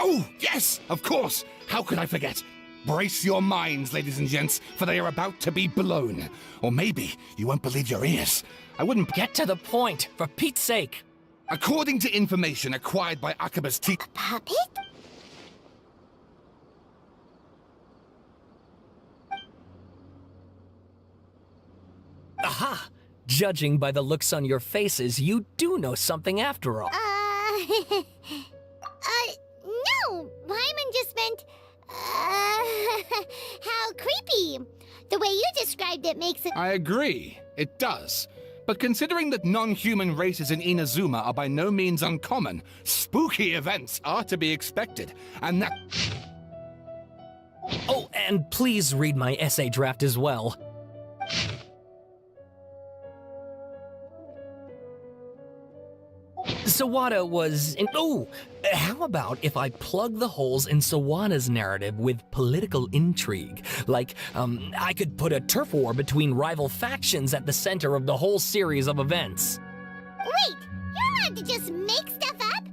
Oh, yes, of course. How could I forget? Brace your minds, ladies and gents, for they are about to be blown. Or maybe you won't believe your ears. I wouldn't... Get to the point, for Pete's sake. According to information acquired by Akaba's team... Puppet? Aha! Judging by the looks on your faces, you do know something after all. No! Paimon just meant, how creepy. The way you described it makes it... I agree, it does. But considering that non-human races in Inazuma are by no means uncommon, spooky events are to be expected, and that... Oh, and please read my essay draft as well. Sawada was in... Oh, how about if I plug the holes in Sawada's narrative with political intrigue? Like, I could put a turf war between rival factions at the center of the whole series of events. Wait, you're allowed to just make stuff up?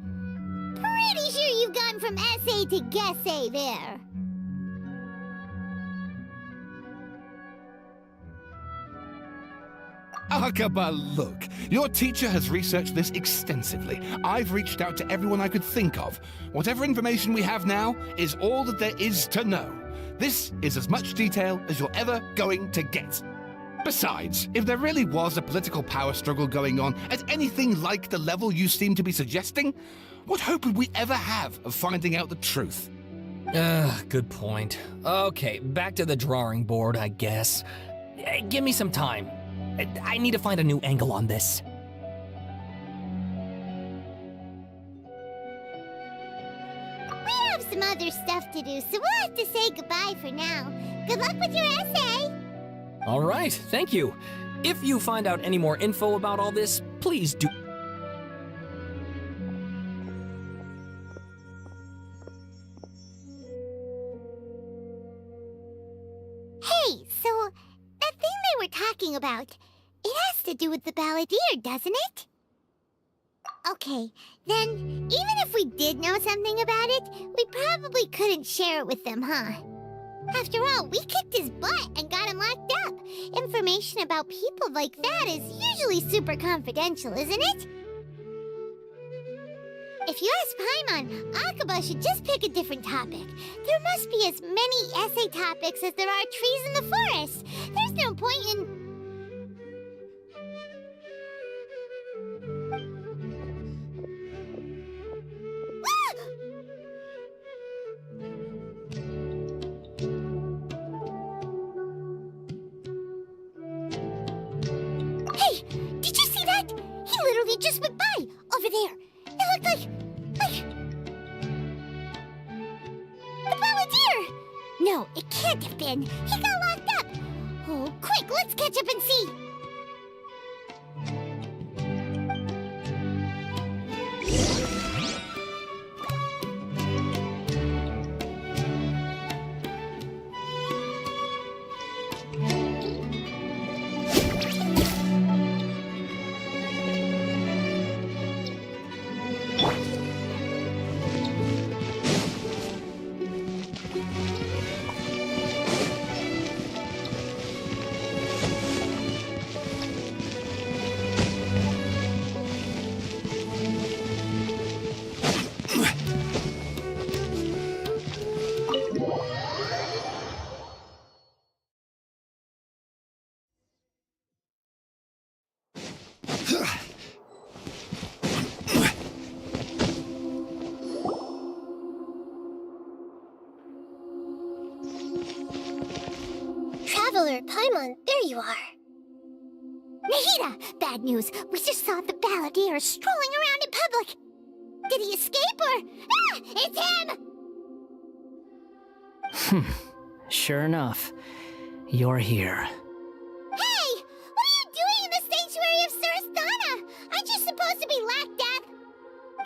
Pretty sure you've gone from essay to guessay there. Akaba, look. Your teacher has researched this extensively. I've reached out to everyone I could think of. Whatever information we have now is all that there is to know. This is as much detail as you're ever going to get. Besides, if there really was a political power struggle going on at anything like the level you seem to be suggesting, what hope would we ever have of finding out the truth? Good point. Okay, back to the drawing board, I guess. Give me some time. I need to find a new angle on this. We have some other stuff to do, so we'll have to say goodbye for now. Good luck with your essay! All right, thank you. If you find out any more info about all this, please do... Hey, so that thing they were talking about, it has to do with the balladeer, doesn't it? Okay, then, even if we did know something about it, we probably couldn't share it with them, huh? After all, we kicked his butt and got him locked up. Information about people like that is usually super confidential, isn't it? If you ask Paimon, Akaba should just pick a different topic. There must be as many essay topics as there are trees in the forest. There's no point in... Hey, did you see that? He literally just went by, over there. It looked like the balladeer! No, it can't have been. He got locked up. Oh, quick, let's catch up and see. Traveler, Paimon, there you are. Nahida! Bad news. We just saw the balladeer strolling around in public. Did he escape or... Ah! It's him! Sure enough, you're here. Hey! What are you doing in the sanctuary of Surasthana? Aren't you supposed to be locked up?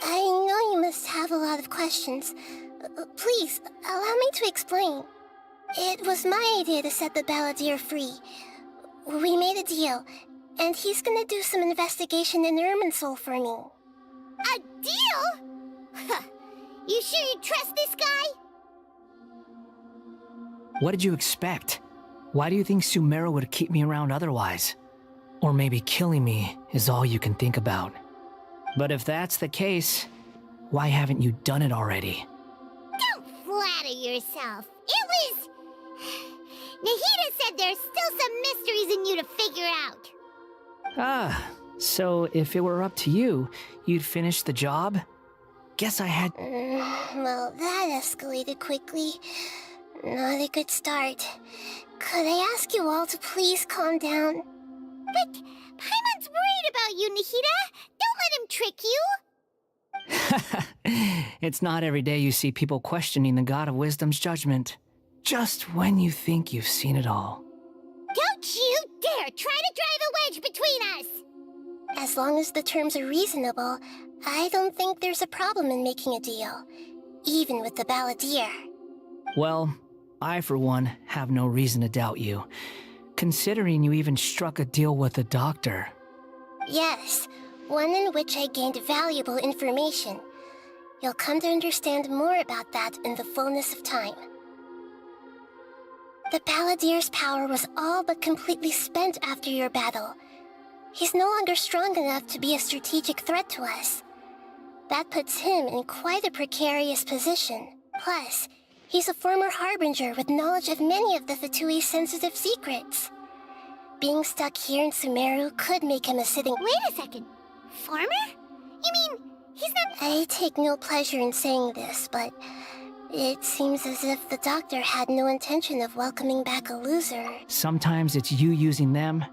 I know you must have a lot of questions. Please, allow me to explain. It was my idea to set the balladeer free. We made a deal, and he's gonna do some investigation in Irminsul for me. A deal? Huh. You sure you trust this guy? What did you expect? Why do you think Sumeru would keep me around otherwise? Or maybe killing me is all you can think about. But if that's the case, why haven't you done it already? Don't flatter yourself. It was... Nahida said there's still some mysteries in you to figure out. Ah, so if it were up to you, you'd finish the job? Guess I had... Well, that escalated quickly. Not a good start. Could I ask you all to please calm down? But Paimon's worried about you, Nahida. Don't let him trick you. It's not every day you see people questioning the God of Wisdom's judgment. Just when you think you've seen it all. Don't you dare try to drive a wedge between us! As long as the terms are reasonable, I don't think there's a problem in making a deal. Even with the balladeer. Well, I for one have no reason to doubt you. Considering you even struck a deal with the doctor. Yes, one in which I gained valuable information. You'll come to understand more about that in the fullness of time. The balladeer's power was all but completely spent after your battle. He's no longer strong enough to be a strategic threat to us. That puts him in quite a precarious position. Plus, he's a former harbinger with knowledge of many of the Fatui's sensitive secrets. Being stuck here in Sumeru could make him a sitting— Wait a second. Farmer? You mean, he's not— I take no pleasure in saying this, but it seems as if the doctor had no intention of welcoming back a loser. Sometimes it's you using them,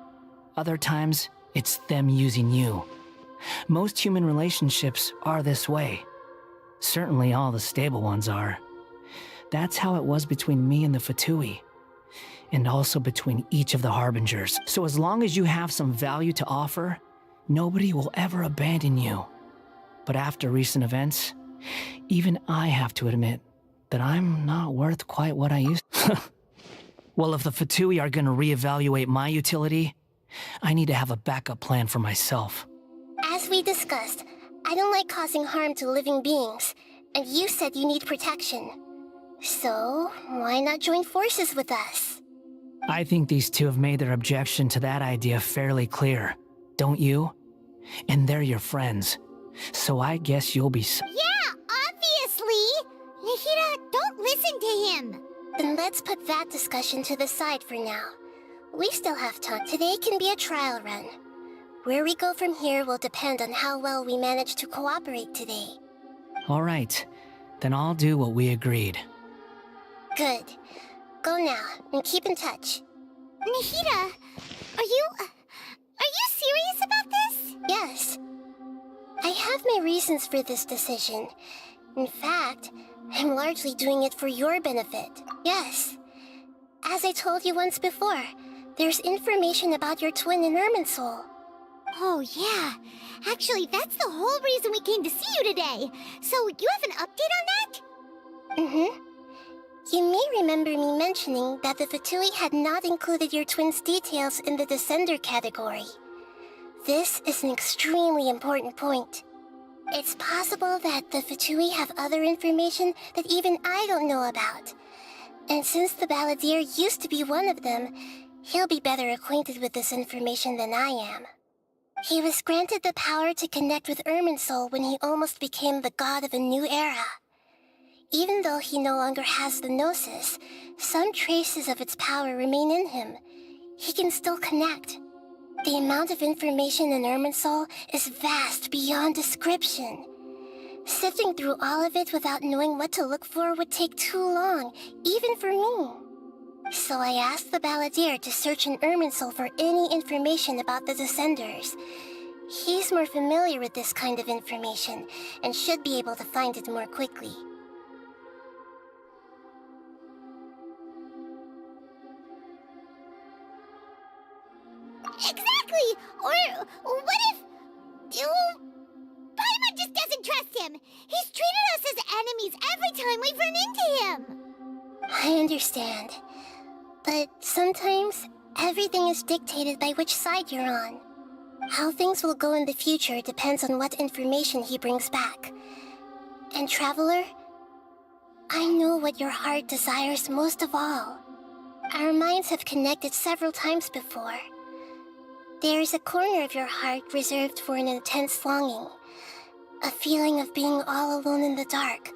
other times it's them using you. Most human relationships are this way. Certainly all the stable ones are. That's how it was between me and the Fatui, and also between each of the Harbingers. So as long as you have some value to offer, nobody will ever abandon you. But after recent events, even I have to admit that I'm not worth quite what I used to. Well, if the Fatui are gonna reevaluate my utility, I need to have a backup plan for myself. As we discussed, I don't like causing harm to living beings, and you said you need protection. So, why not join forces with us? I think these two have made their objection to that idea fairly clear, don't you? And they're your friends, so I guess you'll be Yeah, obviously! Nahida, don't listen to him! Then let's put that discussion to the side for now. We still have time. Today can be a trial run. Where we go from here will depend on how well we manage to cooperate today. All right, then I'll do what we agreed. Good. Go now, and keep in touch. Nahida, are you serious about this? Yes. I have my reasons for this decision. In fact, I'm largely doing it for your benefit. Yes. As I told you once before, there's information about your twin in Irminsul. Oh, yeah. Actually, that's the whole reason we came to see you today. So, you have an update on that? Mm-hmm. You may remember me mentioning that the Fatui had not included your twin's details in the Descender category. This is an extremely important point. It's possible that the Fatui have other information that even I don't know about. And since the balladeer used to be one of them, he'll be better acquainted with this information than I am. He was granted the power to connect with Irminsul when he almost became the god of a new era. Even though he no longer has the Gnosis, some traces of its power remain in him. He can still connect. The amount of information in Irminsul is vast beyond description. Sifting through all of it without knowing what to look for would take too long, even for me. So I asked the balladeer to search in Irminsul for any information about the Descenders. He's more familiar with this kind of information, and should be able to find it more quickly. Exactly! Or what if... Paimon just doesn't trust him! He's treated us as enemies every time we've run into him! I understand. But sometimes, everything is dictated by which side you're on. How things will go in the future depends on what information he brings back. And Traveler, I know what your heart desires most of all. Our minds have connected several times before. There is a corner of your heart reserved for an intense longing. A feeling of being all alone in the dark,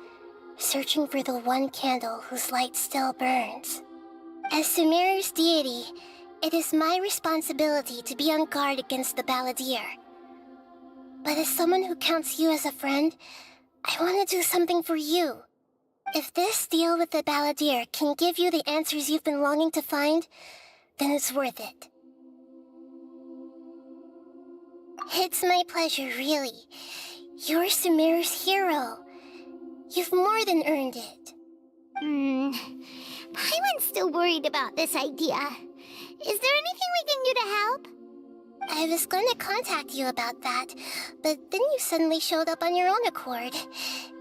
searching for the one candle whose light still burns. As Sumeru's deity, it is my responsibility to be on guard against the balladeer. But as someone who counts you as a friend, I want to do something for you. If this deal with the balladeer can give you the answers you've been longing to find, then it's worth it. It's my pleasure, really. You're Sumeru's hero. You've more than earned it. Paimon's still worried about this idea. Is there anything we can do to help? I was going to contact you about that, but then you suddenly showed up on your own accord.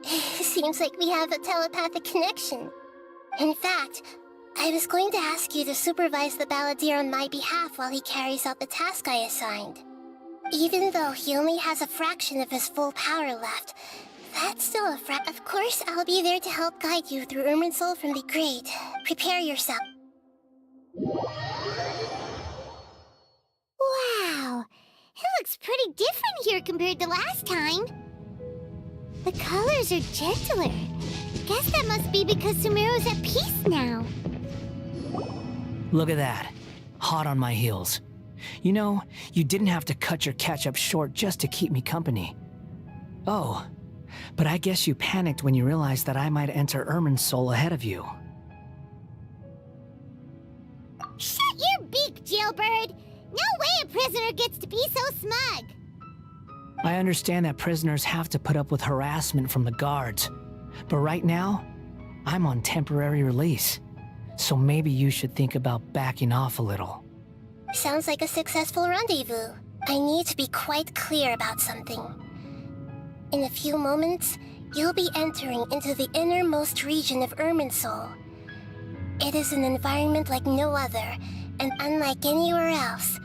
Seems like we have a telepathic connection. In fact, I was going to ask you to supervise the balladeer on my behalf while he carries out the task I assigned. Even though he only has a fraction of his full power left, that's still a Of course, I'll be there to help guide you through Irminsul from the grate. Prepare yourself. Wow, it looks pretty different here compared to last time. The colors are gentler. Guess that must be because Sumeru's at peace now. Look at that. Hot on my heels. You know, you didn't have to cut your catch-up short just to keep me company. Oh, but I guess you panicked when you realized that I might enter Irminsul ahead of you. Shut your beak, jailbird! No way a prisoner gets to be so smug! I understand that prisoners have to put up with harassment from the guards, but right now, I'm on temporary release, so maybe you should think about backing off a little. Sounds like a successful rendezvous. I need to be quite clear about something. In a few moments, you'll be entering into the innermost region of Irminsul. It is an environment like no other, and unlike anywhere else,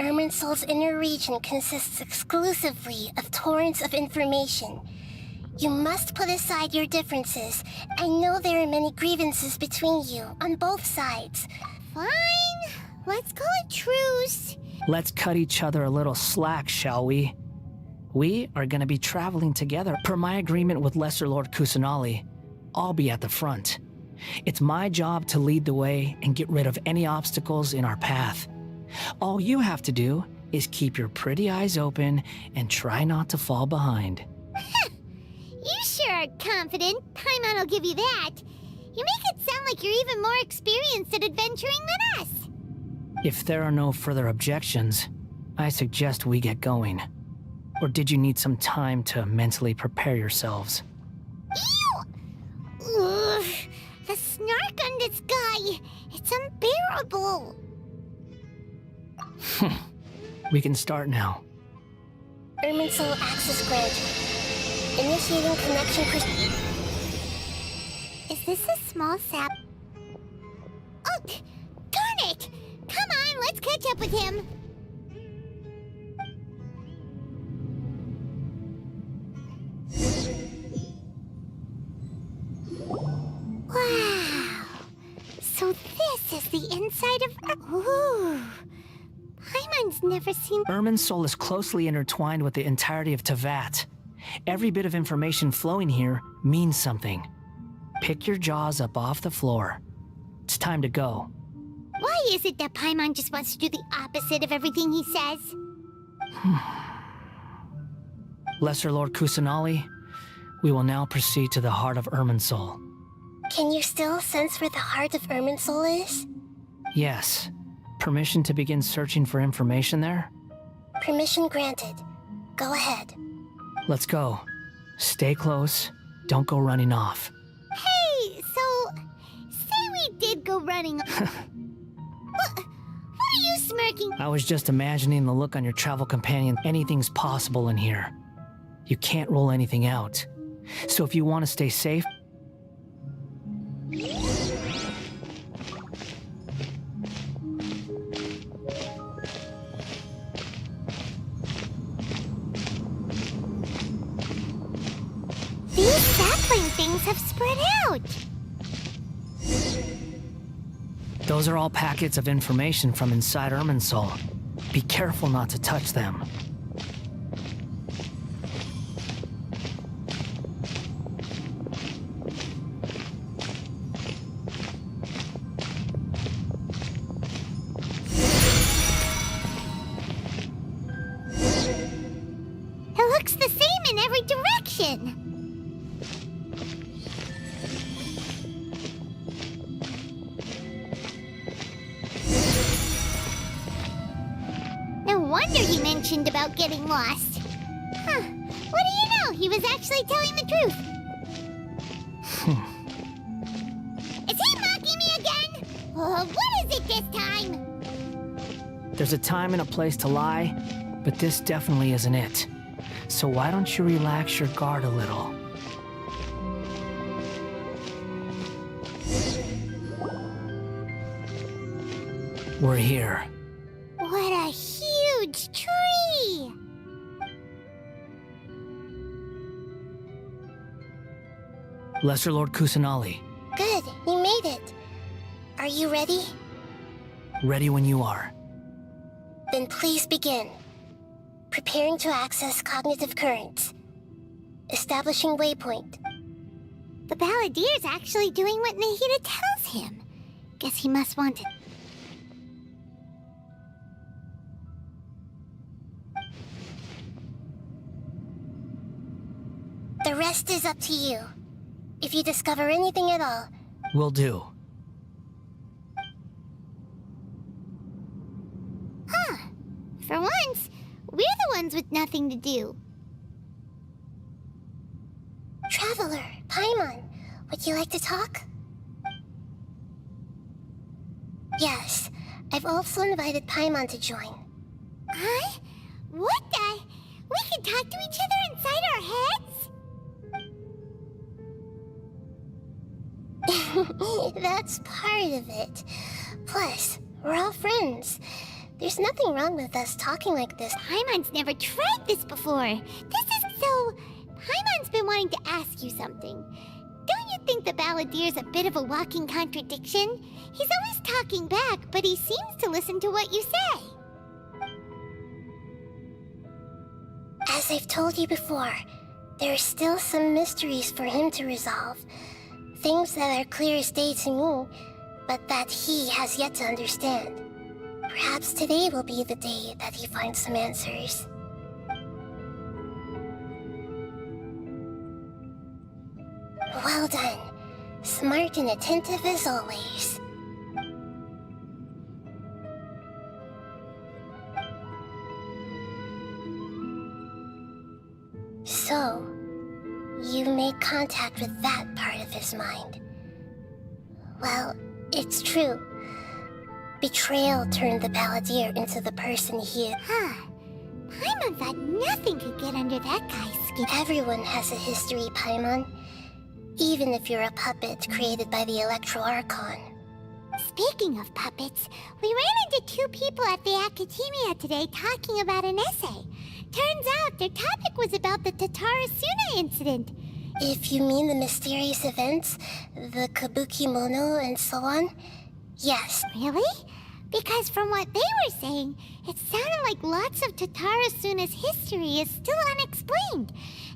Irminsul's inner region consists exclusively of torrents of information. You must put aside your differences. I know there are many grievances between you, on both sides. Fine. Let's call it truce. Let's cut each other a little slack, shall we? We are gonna be traveling together. Per my agreement with Lesser Lord Kusanali, I'll be at the front. It's my job to lead the way and get rid of any obstacles in our path. All you have to do is keep your pretty eyes open and try not to fall behind. You sure are confident. Paimon will give you that. You make it sound like you're even more experienced at adventuring than us. If there are no further objections, I suggest we get going. Or did you need some time to mentally prepare yourselves? Ew! Ugh, the snark on this guy. It's unbearable. We can start now. Irminsul access granted. Initiating connection Is this a small sap? Oh, darn it! Come on, let's catch up with him. Wow. So this is the inside of... Ooh. Paimon's never seen... Irminsul is closely intertwined with the entirety of Teyvat. Every bit of information flowing here means something. Pick your jaws up off the floor. It's time to go. Why is it that Paimon just wants to do the opposite of everything he says? Lesser Lord Kusanali, we will now proceed to the heart of Irminsul. Can you still sense where the heart of Irminsul is? Yes. Permission to begin searching for information there? Permission granted. Go ahead. Let's go. Stay close. Don't go running off. Hey, so... Say we did go running... What are you smirking? I was just imagining the look on your travel companion. Anything's possible in here. You can't rule anything out. So if you want to stay safe... These sap baffling things have spread out. Those are all packets of information from inside Irminsul. Be careful not to touch them. It looks the same in every direction. No wonder he mentioned about getting lost. Huh. What do you know? He was actually telling the truth. Is he mocking me again? What is it this time? There's a time and a place to lie, but this definitely isn't it. So why don't you relax your guard a little? We're here. What a huge tree! Lesser Lord Kusanali, Good, you made it. Are you ready? ready when you are. Then please begin. Preparing to access cognitive currents. Establishing waypoint. The Balladier's actually doing what Nahida tells him. Guess he must want it. The rest is up to you. If you discover anything at all, Will do. Huh. For once, we're the ones with nothing to do. Traveler, Paimon, would you like to talk? Yes, I've also invited Paimon to join. Huh? What the? We can talk to each other inside our heads? That's part of it. Plus, we're all friends. There's nothing wrong with us talking like this. Paimon's never tried this before. This is so... Paimon's been wanting to ask you something. Don't you think the Balladier's a bit of a walking contradiction? He's always talking back, but he seems to listen to what you say. As I've told you before, there are still some mysteries for him to resolve. Things that are clear as day to me, but that he has yet to understand. Perhaps today will be the day that he finds some answers. Well done. Smart and attentive as always. So, you made contact with that part of his mind. Well, it's true. Betrayal turned the Balladier into the person he is. Huh. Paimon thought nothing could get under that guy's skin. Everyone has a history, Paimon. Even if you're a puppet created by the Electro Archon. Speaking of puppets, we ran into two people at the Academia today talking about an essay. Turns out their topic was about the Tatarasuna incident. If you mean the mysterious events, the Kabuki Mono and so on, yes. Really? Because from what they were saying, it sounded like lots of Tatarasuna's history is still unexplained.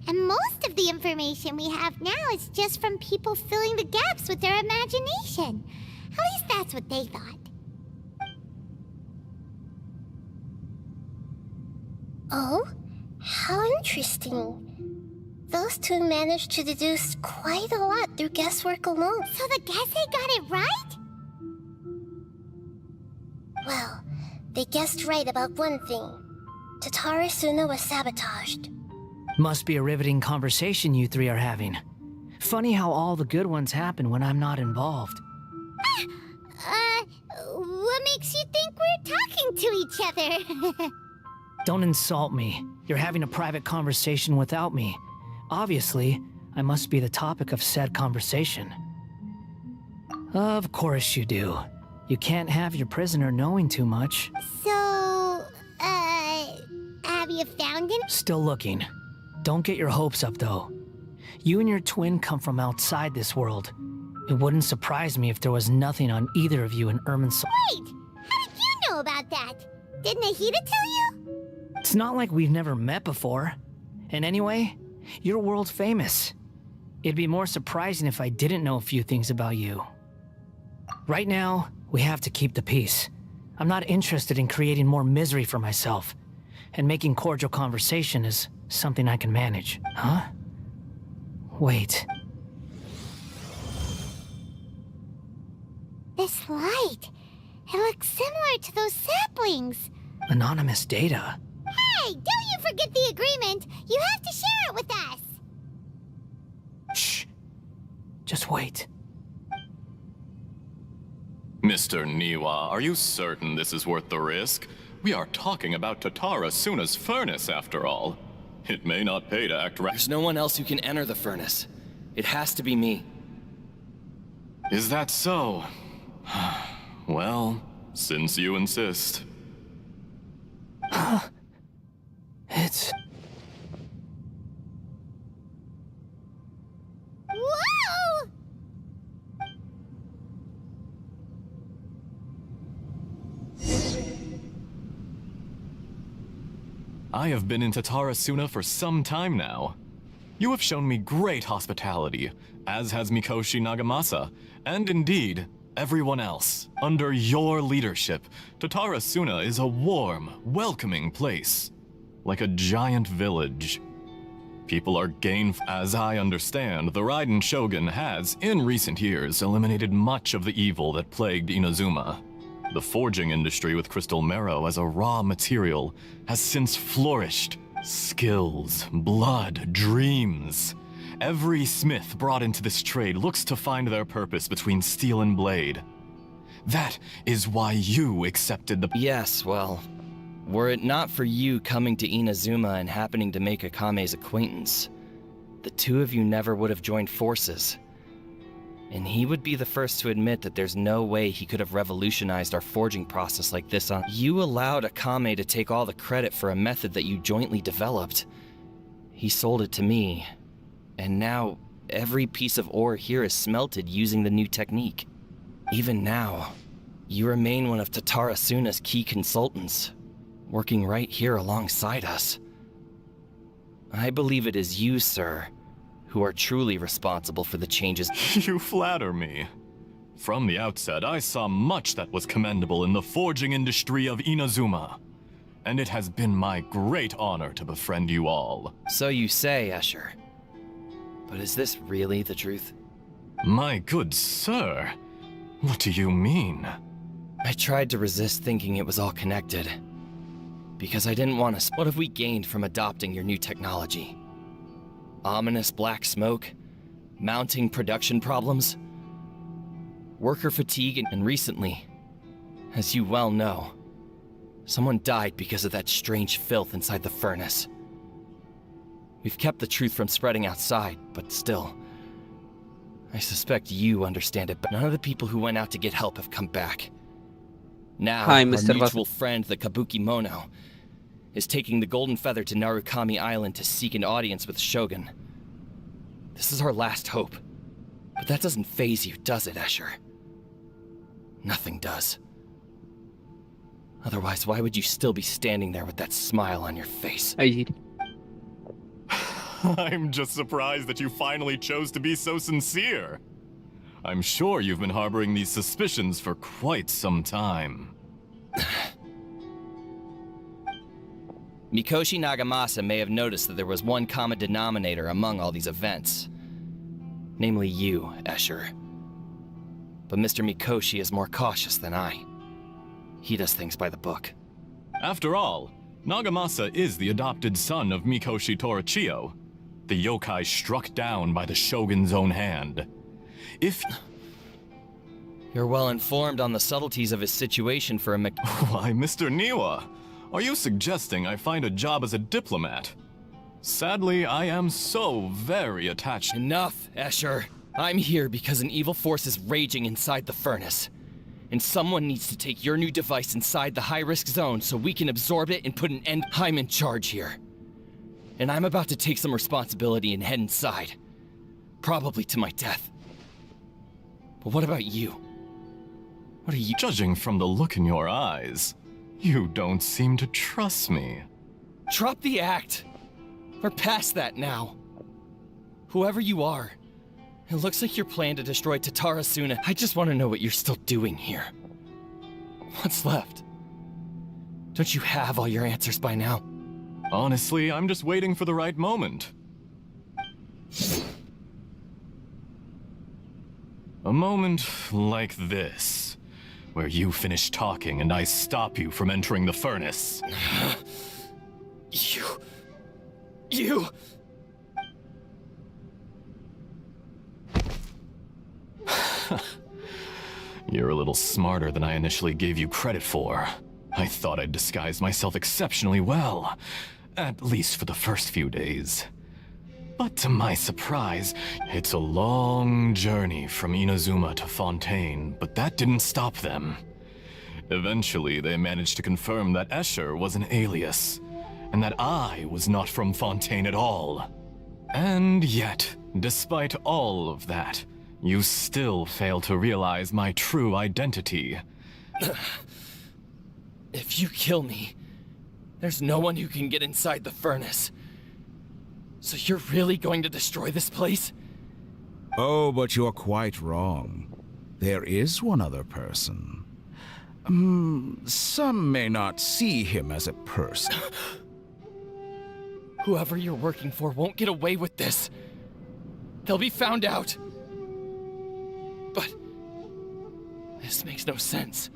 And most of the information we have now is just from people filling the gaps with their imagination. At least that's what they thought. Oh? How interesting. Those two managed to deduce quite a lot through guesswork alone. So the Gesse got it right? Well, they guessed right about one thing. Tatarasuna was sabotaged. Must be a riveting conversation you three are having. Funny how all the good ones happen when I'm not involved. What makes you think we're talking to each other? Don't insult me. You're having a private conversation without me. Obviously, I must be the topic of said conversation. Of course you do. You can't have your prisoner knowing too much. So, have you found him? Still looking. Don't get your hopes up, though. You and your twin come from outside this world. It wouldn't surprise me if there was nothing on either of you in Irminsul. Wait! How did you know about that? Didn't Ahita tell you? It's not like we've never met before. And anyway, you're world famous. It'd be more surprising if I didn't know a few things about you. Right now, we have to keep the peace. I'm not interested in creating more misery for myself. And making cordial conversation is something I can manage. Huh? Wait. This light. It looks similar to those saplings. Anonymous data. Hey, don't you forget the agreement. You have to share it with us. Shh. Just wait. Mr. Niwa, are you certain this is worth the risk? We are talking about Tatara Suna's furnace, after all. It may not pay to act rash. There's no one else who can enter the furnace. It has to be me. Is that so? Well, since you insist. It's... Whoa! I have been in Tatara Suna for some time now. You have shown me great hospitality, as has Mikoshi Nagamasa, and indeed, everyone else. Under your leadership, Tatara Suna is a warm, welcoming place. Like a giant village. People are as I understand, the Raiden Shogun has, in recent years, eliminated much of the evil that plagued Inazuma. The forging industry with crystal marrow as a raw material has since flourished. Skills, blood, dreams. Every smith brought into this trade looks to find their purpose between steel and blade. That is why you accepted the— Yes, well, were it not for you coming to Inazuma and happening to make Akame's acquaintance, the two of you never would have joined forces. And he would be the first to admit that there's no way he could have revolutionized our forging process like this on— You allowed Akame to take all the credit for a method that you jointly developed. He sold it to me, and now every piece of ore here is smelted using the new technique. Even now, you remain one of Tatara Suna's key consultants, working right here alongside us. I believe it is you, sir, who are truly responsible for the changes. You flatter me. From the outset, I saw much that was commendable in the forging industry of Inazuma. And it has been my great honor to befriend you all. So you say, Escher. But is this really the truth? My good sir, what do you mean? I tried to resist thinking it was all connected. Because I didn't want to— What have we gained from adopting your new technology? Ominous black smoke? Mounting production problems? Worker fatigue, and recently, as you well know, someone died because of that strange filth inside the furnace. We've kept the truth from spreading outside, but still, I suspect you understand it, but none of the people who went out to get help have come back. Now, Hi, our Mr. mutual friend, the Kabuki Mono, is taking the Golden Feather to Narukami Island to seek an audience with Shogun. This is our last hope. But that doesn't faze you, does it, Escher? Nothing does. Otherwise, why would you still be standing there with that smile on your face? I'm just surprised that you finally chose to be so sincere. I'm sure you've been harboring these suspicions for quite some time. Mikoshi Nagamasa may have noticed that there was one common denominator among all these events. Namely you, Escher. But Mr. Mikoshi is more cautious than I. He does things by the book. After all, Nagamasa is the adopted son of Mikoshi Torichio, the yokai struck down by the Shogun's own hand. If— You're well informed on the subtleties of his situation for a Why, Mr. Niwa, are you suggesting I find a job as a diplomat? Sadly, I am so very attached— Enough, Escher. I'm here because an evil force is raging inside the furnace. And someone needs to take your new device inside the high-risk zone so we can absorb it and put an end— I'm in charge here. And I'm about to take some responsibility and head inside. Probably to my death. But what about you? What are you— Judging from the look in your eyes, you don't seem to trust me. Drop the act! We're past that now. Whoever you are, it looks like your plan to destroy Tatarasuna. I just want to know what you're still doing here. What's left? Don't you have all your answers by now? Honestly, I'm just waiting for the right moment. A moment like this, where you finish talking and I stop you from entering the furnace. You... You're a little smarter than I initially gave you credit for. I thought I'd disguised myself exceptionally well, at least for the first few days. But to my surprise, it's a long journey from Inazuma to Fontaine, but that didn't stop them. Eventually, they managed to confirm that Escher was an alias, and that I was not from Fontaine at all. And yet, despite all of that, you still fail to realize my true identity. If you kill me, there's no one who can get inside the furnace. So you're really going to destroy this place? Oh, but you're quite wrong. There is one other person. Some may not see him as a person. Whoever you're working for won't get away with this. They'll be found out. But this makes no sense.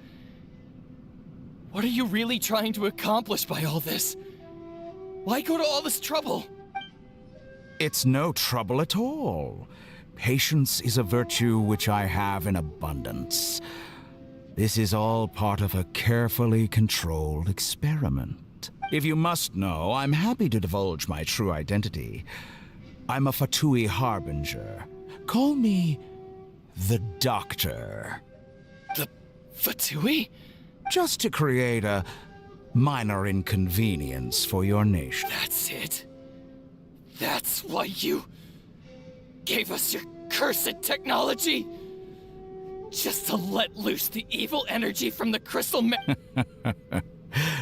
What are you really trying to accomplish by all this? Why go to all this trouble? It's no trouble at all. Patience is a virtue which I have in abundance. This is all part of a carefully controlled experiment. If you must know, I'm happy to divulge my true identity. I'm a Fatui Harbinger. Call me the Doctor. The Fatui? Just to create a minor inconvenience for your nation. That's it. That's why you gave us your cursed technology? Just to let loose the evil energy from the crystal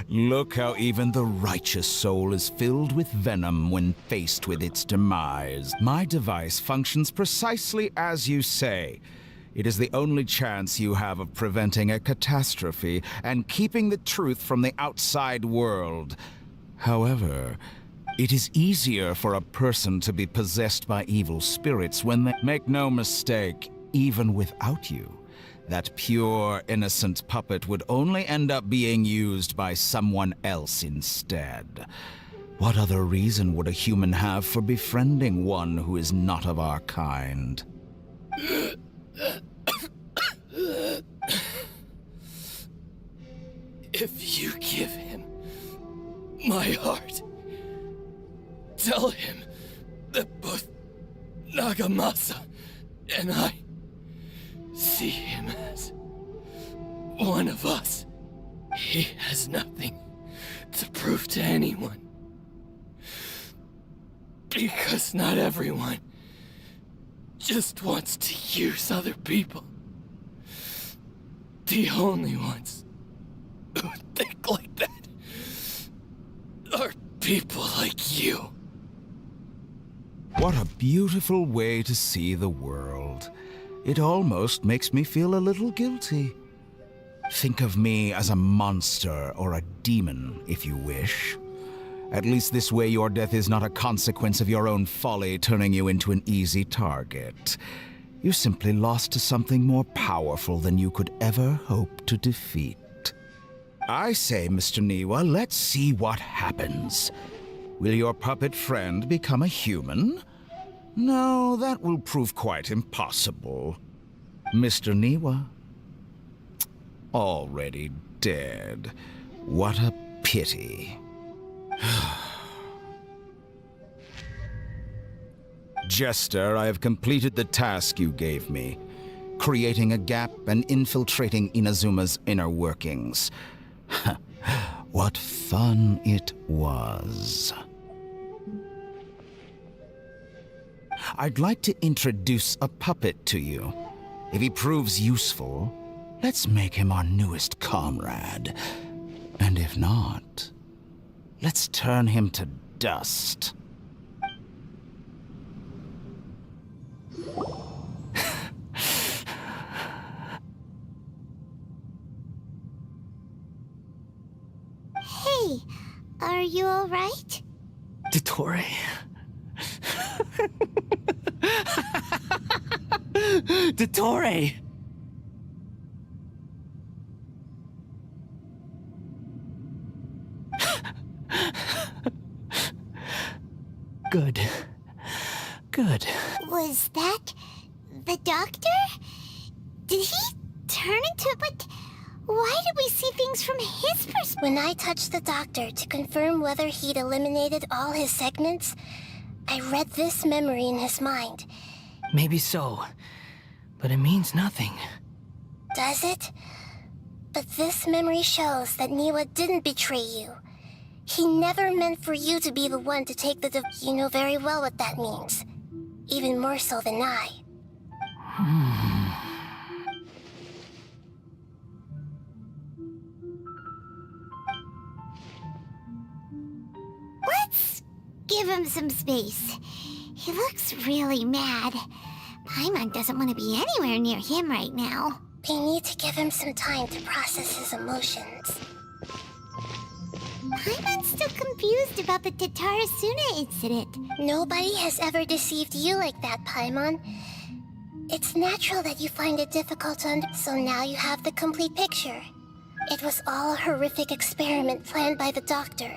Look how even the righteous soul is filled with venom when faced with its demise. My device functions precisely as you say. It is the only chance you have of preventing a catastrophe and keeping the truth from the outside world. However, it is easier for a person to be possessed by evil spirits when they make no mistake, even without you. That pure, innocent puppet would only end up being used by someone else instead. What other reason would a human have for befriending one who is not of our kind? If you give him my heart, tell him that both Nagamasa and I see him as one of us. He has nothing to prove to anyone. Because not everyone just wants to use other people. The only ones who think like that are people like you. What a beautiful way to see the world. It almost makes me feel a little guilty. Think of me as a monster or a demon, if you wish. At least this way your death is not a consequence of your own folly turning you into an easy target. You simply lost to something more powerful than you could ever hope to defeat. I say, Mr. Niwa, let's see what happens. Will your puppet friend become a human? No, that will prove quite impossible. Mr. Niwa? Already dead. What a pity. Jester, I have completed the task you gave me, creating a gap and infiltrating Inazuma's inner workings. What fun it was. I'd like to introduce a puppet to you. If he proves useful, let's make him our newest comrade. And if not, let's turn him to dust. Hey, are you alright? Dottore. Dottore! Good. Good. Was that the doctor? Did he turn into... But why did we see things from his perspective? When I touched the doctor to confirm whether he'd eliminated all his segments, I read this memory in his mind. Maybe so, but it means nothing. Does it? But this memory shows that Niwa didn't betray you. He never meant for you to be the one to take the You know very well what that means. Even more so than I. Let's give him some space. He looks really mad. Paimon doesn't want to be anywhere near him right now. We need to give him some time to process his emotions. Paimon's still confused about the Tatarasuna incident. Nobody has ever deceived you like that, Paimon. It's natural that you find it difficult to so now you have the complete picture. It was all a horrific experiment planned by the doctor.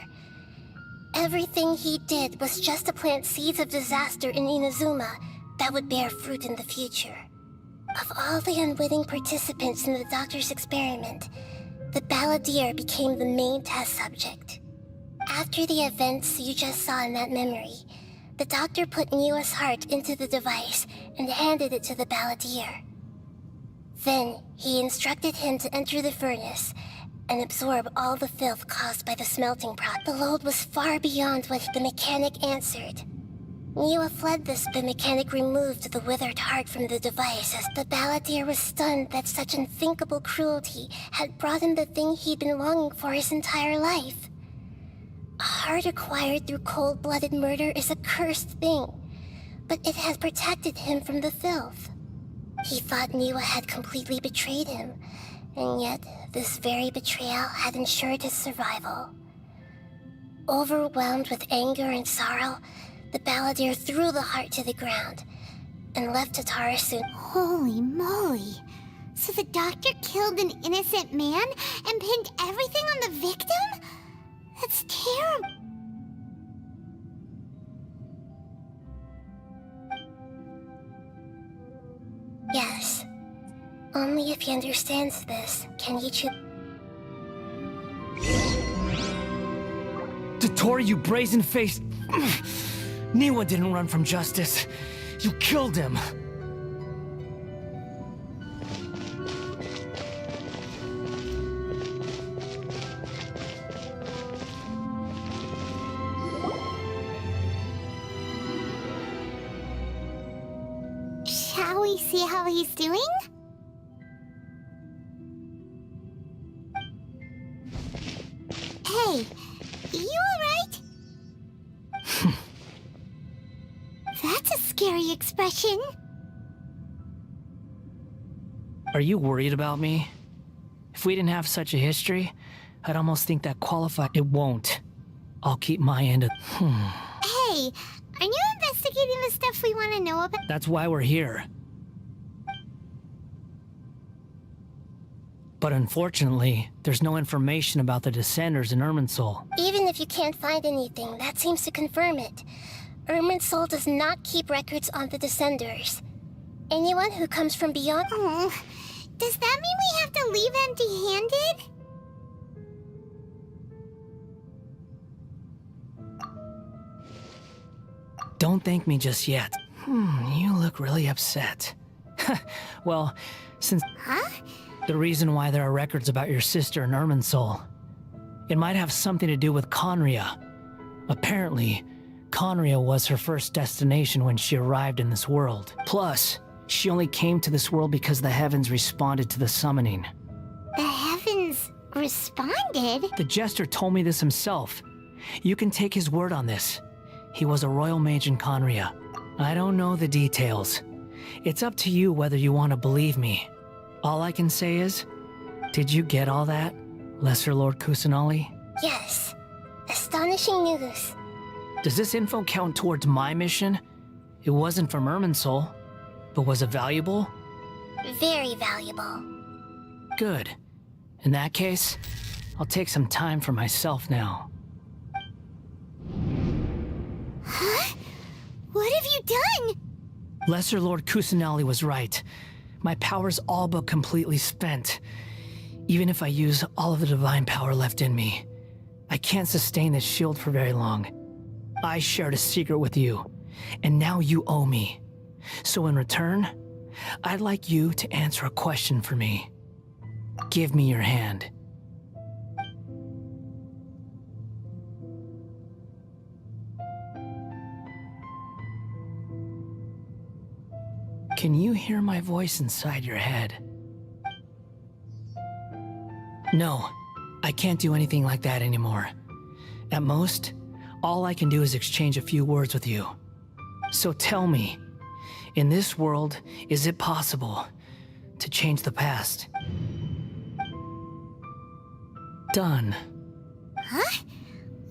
Everything he did was just to plant seeds of disaster in Inazuma that would bear fruit in the future. Of all the unwitting participants in the doctor's experiment, the balladeer became the main test subject. After the events you just saw in that memory, the doctor put Niwa's heart into the device and handed it to the balladeer. Then, he instructed him to enter the furnace and absorb all the filth caused by the smelting process. The load was far beyond what the mechanic answered. Niwa fled this, the mechanic removed the withered heart from the device as the balladeer was stunned that such unthinkable cruelty had brought him the thing he'd been longing for his entire life. A heart acquired through cold-blooded murder is a cursed thing, but it has protected him from the filth. He thought Niwa had completely betrayed him, and yet this very betrayal had ensured his survival. Overwhelmed with anger and sorrow, the balladeer threw the heart to the ground and left Tatarasuna. Holy moly. So the doctor killed an innocent man and pinned everything on the victim? That's terrible. Yes. Only if he understands this can he choose. Dottore, you brazen-faced... Niwa didn't run from justice. You killed him. Shall we see how he's doing? Hey, you alright? That's a scary expression. Are you worried about me? If we didn't have such a history, I'd almost think that qualified. It won't. I'll keep my end of... Hey, are you investigating the stuff we want to know about? That's why we're here. But unfortunately, there's no information about the Descenders in Irminsul. Even if you can't find anything, that seems to confirm it. Irminsul does not keep records on the Descenders. Anyone who comes from beyond... Oh, does that mean we have to leave empty-handed? Don't thank me just yet. You look really upset. Well, since... Huh? The reason why there are records about your sister in Irminsul. It might have something to do with Conria. Apparently, Conria was her first destination when she arrived in this world. Plus, she only came to this world because the heavens responded to the summoning. The heavens responded? The Jester told me this himself. You can take his word on this. He was a royal mage in Conria. I don't know the details. It's up to you whether you want to believe me. All I can say is, did you get all that, Lesser Lord Kusanali? Yes. Astonishing news. Does this info count towards my mission? It wasn't from Irminsul, but was it valuable? Very valuable. Good. In that case, I'll take some time for myself now. Huh? What have you done? Lesser Lord Kusanali was right. My power's all but completely spent. Even if I use all of the divine power left in me, I can't sustain this shield for very long. I shared a secret with you, and now you owe me. So in return, I'd like you to answer a question for me. Give me your hand. Can you hear my voice inside your head? No, I can't do anything like that anymore. At most, all I can do is exchange a few words with you. So tell me, in this world, is it possible to change the past? Done. Huh?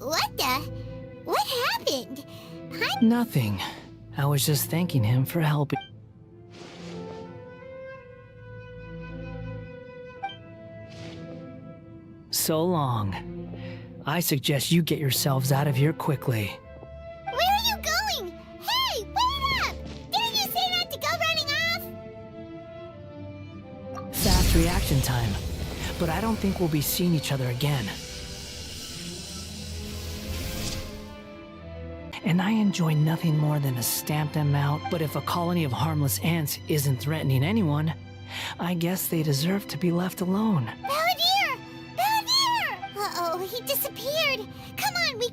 What the? What happened? Nothing. I was just thanking him for helping. So long. I suggest you get yourselves out of here quickly. Where are you going? Hey, wait up! Didn't you say not to go running off? Fast reaction time. But I don't think we'll be seeing each other again. And I enjoy nothing more than to stamp them out, but if a colony of harmless ants isn't threatening anyone, I guess they deserve to be left alone. Balladeer! Balladeer! Uh-oh, he disappeared. Come on, we...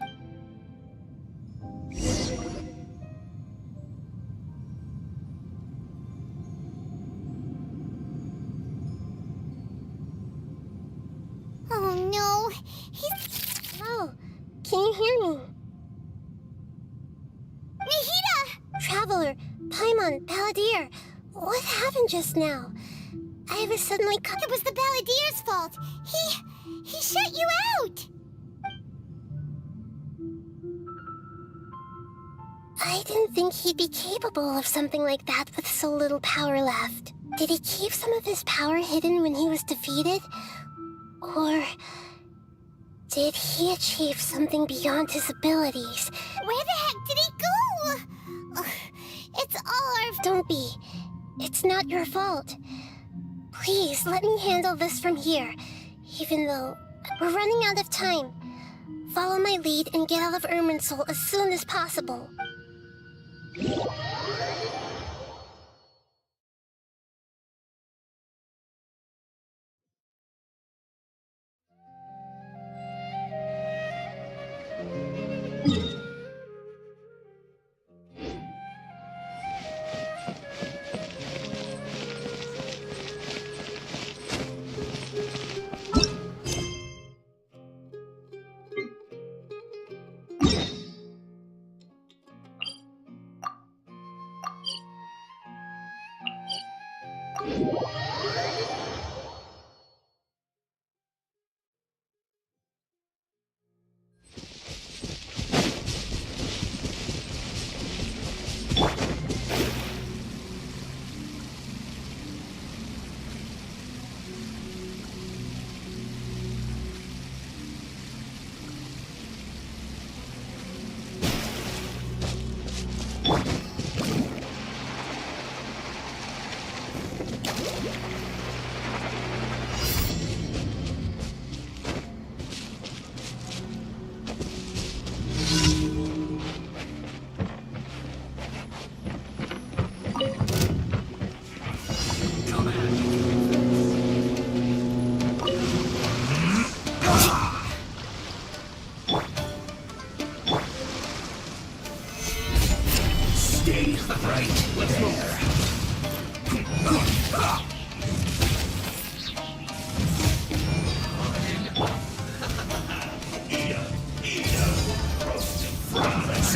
Oh no, he's... Oh, can you hear me? Nahida! Traveler, Paimon, Balladeer, what happened just now? I was suddenly It was the Balladier's fault. He shut you out. I didn't think he'd be capable of something like that with so little power left. Did he keep some of his power hidden when he was defeated? Or did he achieve something beyond his abilities? Where the heck did he go? Ugh, it's all our... Don't be. It's not your fault. Please, let me handle this from here, even though we're running out of time. Follow my lead and get out of Irminsul as soon as possible.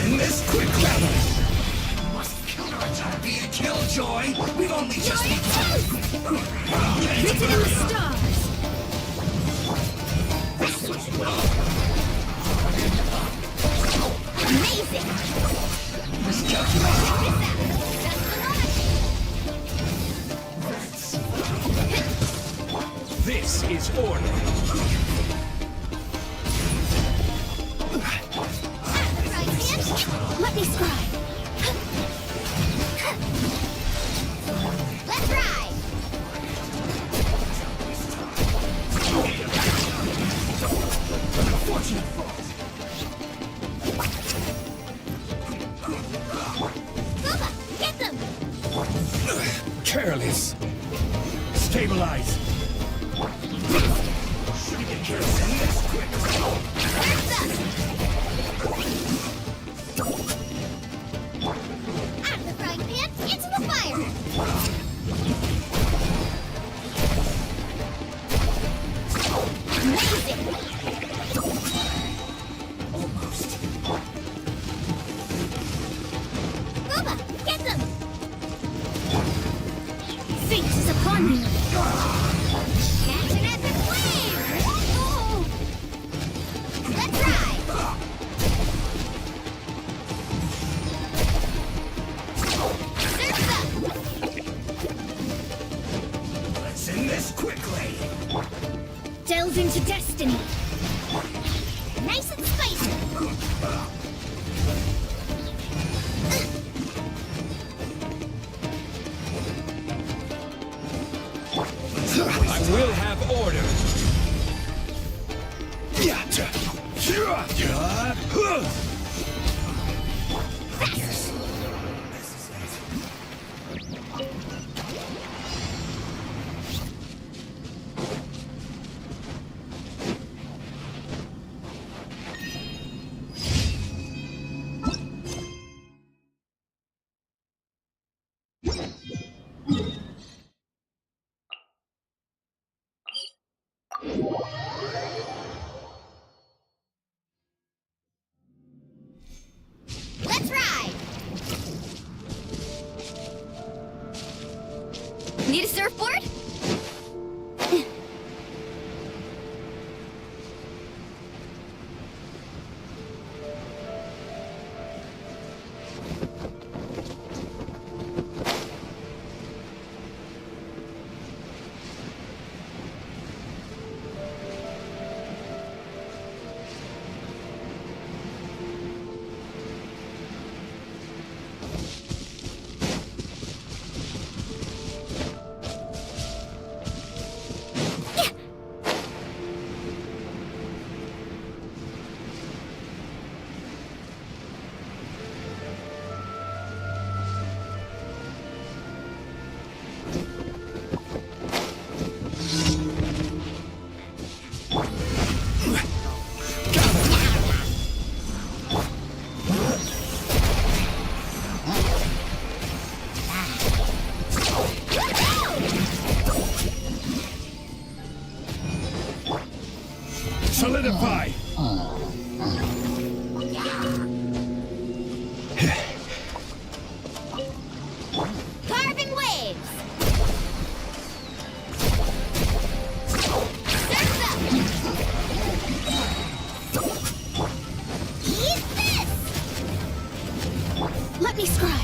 In this quick battle! Must counterattack the killjoy! We've only just begun! Written in the stars! Amazing! This is order! Let me scribe! Let's ride! Fortunate Booba, get them! Careless! Stabilize! Should get careless in this quick! Out of the frying pan, into the fire! Amazing! Almost. Booba, get them! Fate is upon me! Catch an epic wave! Oh. Let's ride! Surf's up! Let's end this quickly! Delve into destiny! Nice and spicy! I will have order! Yes. This is it. Let's ride! Need a surfboard? Solidify! Carving waves! Surf's up! Eat this! Let me scry!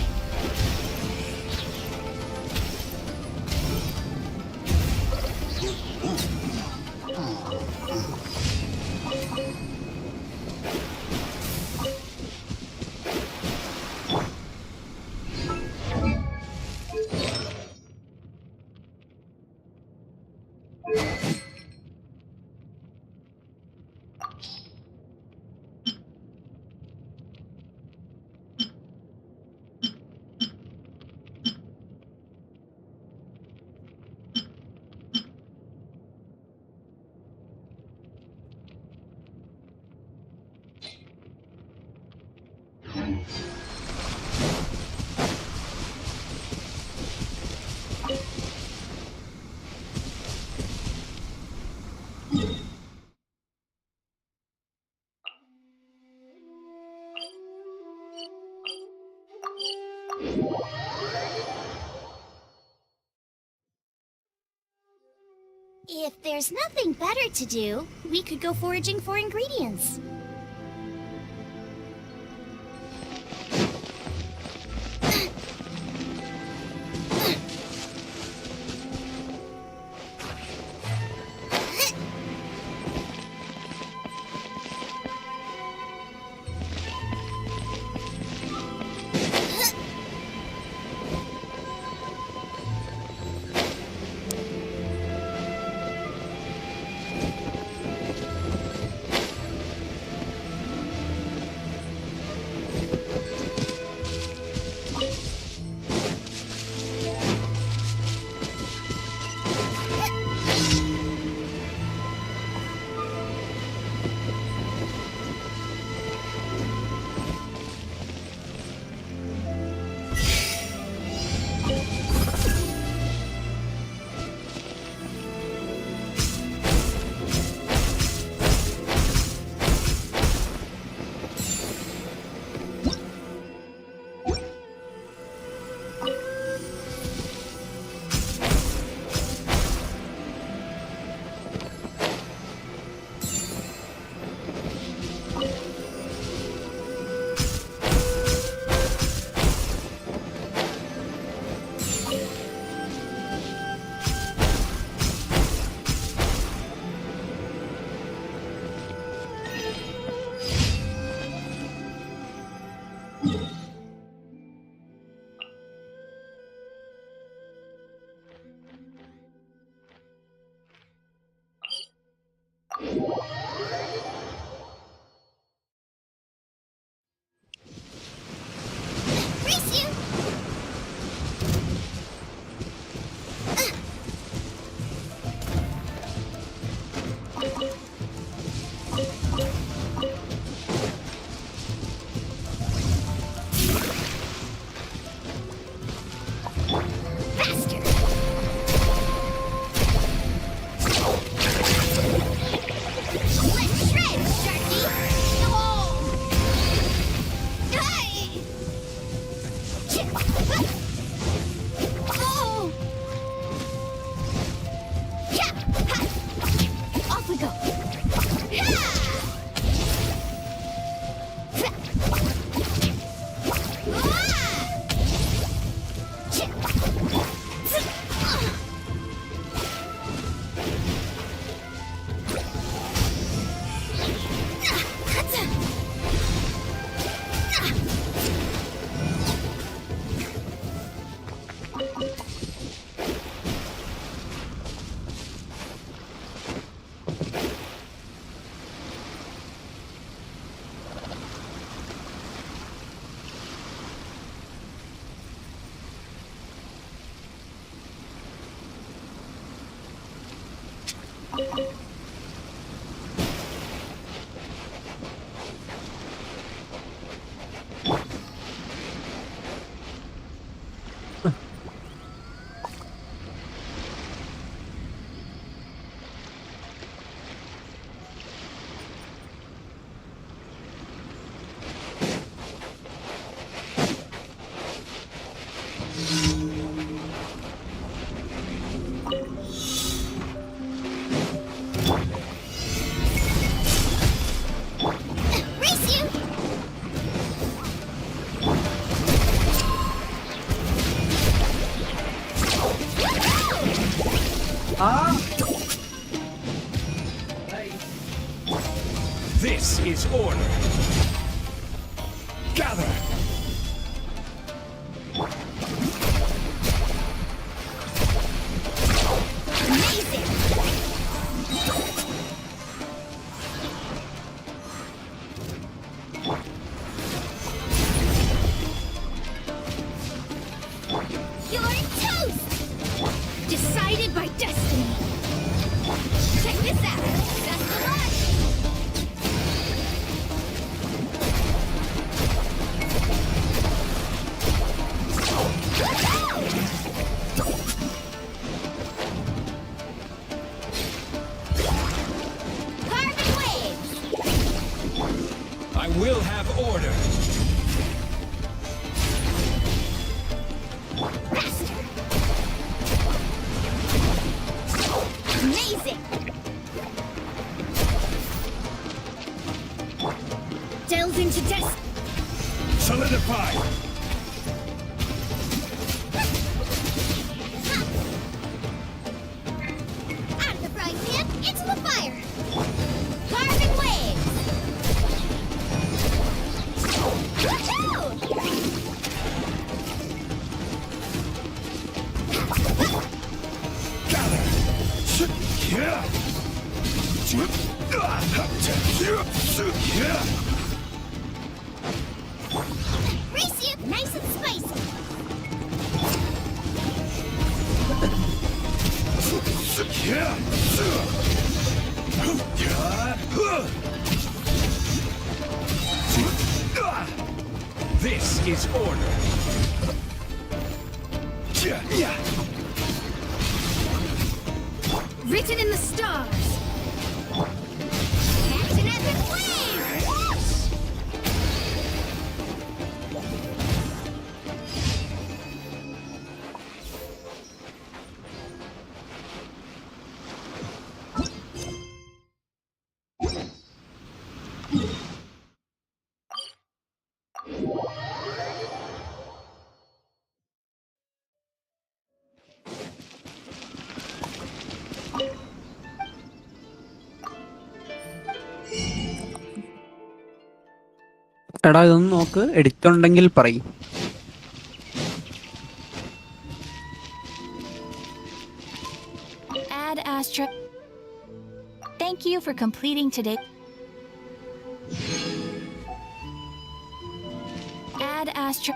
If there's nothing better to do, we could go foraging for ingredients. This is order. Gather. You're toast! Decided by destiny. Check this out. Best of luck! Carbon waves! I will have order. Faster! into dust. Solidify! Out of the frying pan, into the fire. Carving waves. Woohoo! Gather! Yeah! Grease you, nice and spicy. This is order. Written in the stars. Catch an epic wave. Whoosh! എടാ ഇതൊന്ന് നോക്ക് എഡിറ്റുണ്ടെങ്കിൽ പറയും. Ad Astra. Thank you for completing today. Ad Astra.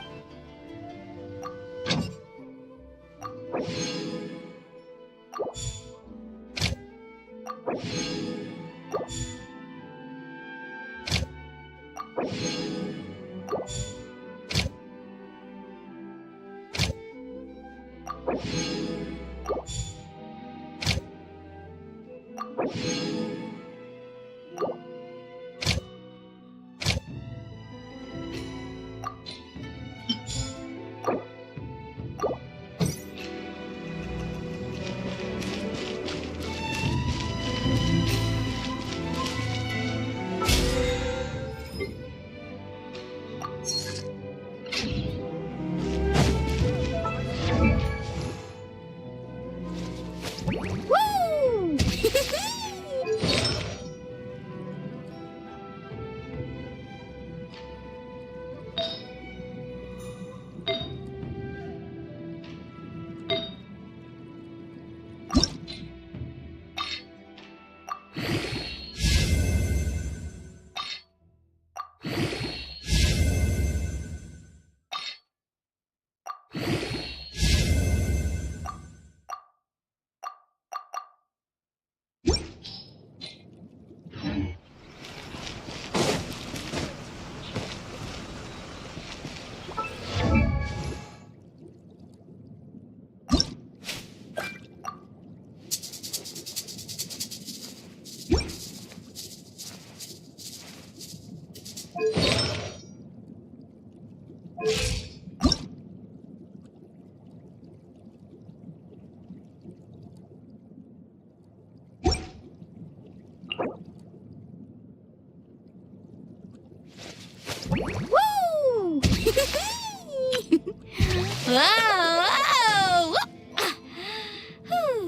Woo! Woo! Whoa! Whew.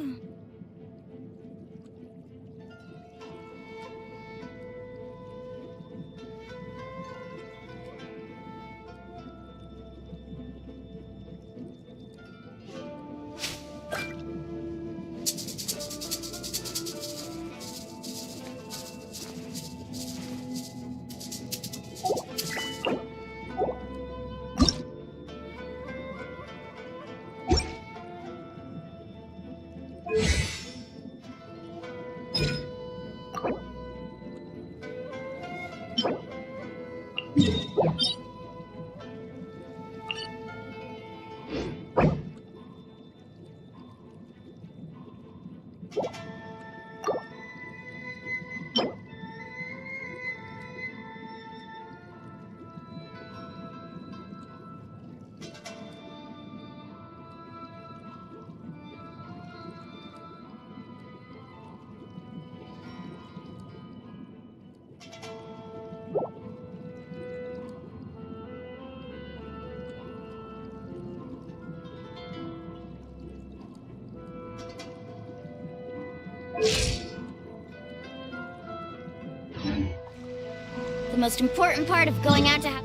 The most important part of going out to have...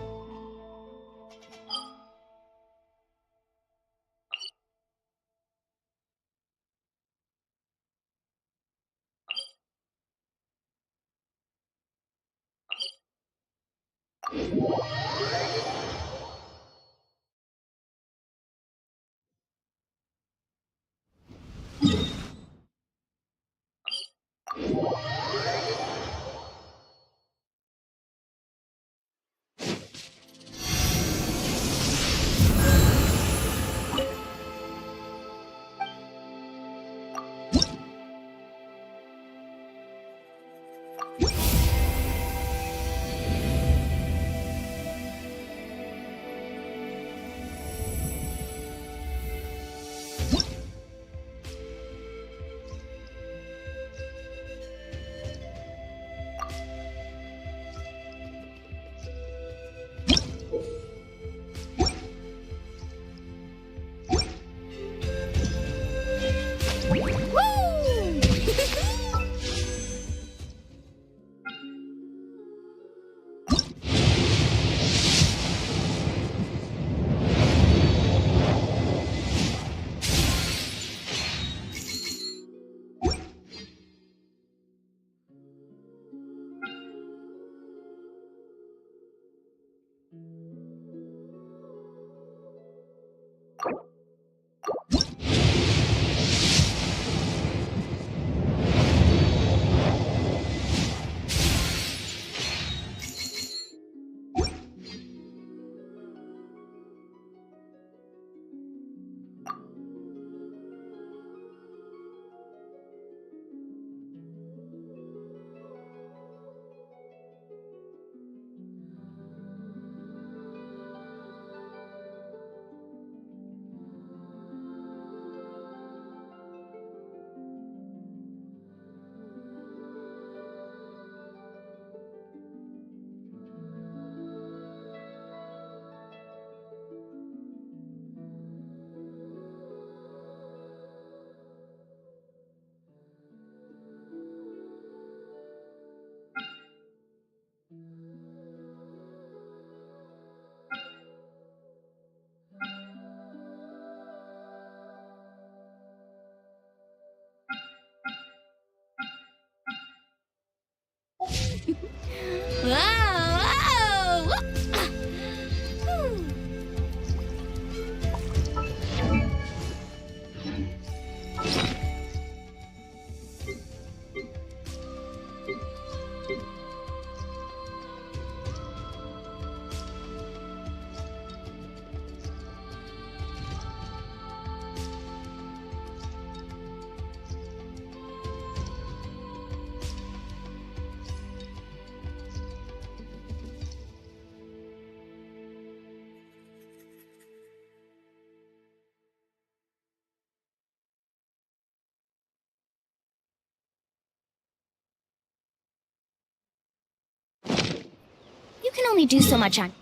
You can only do so much on...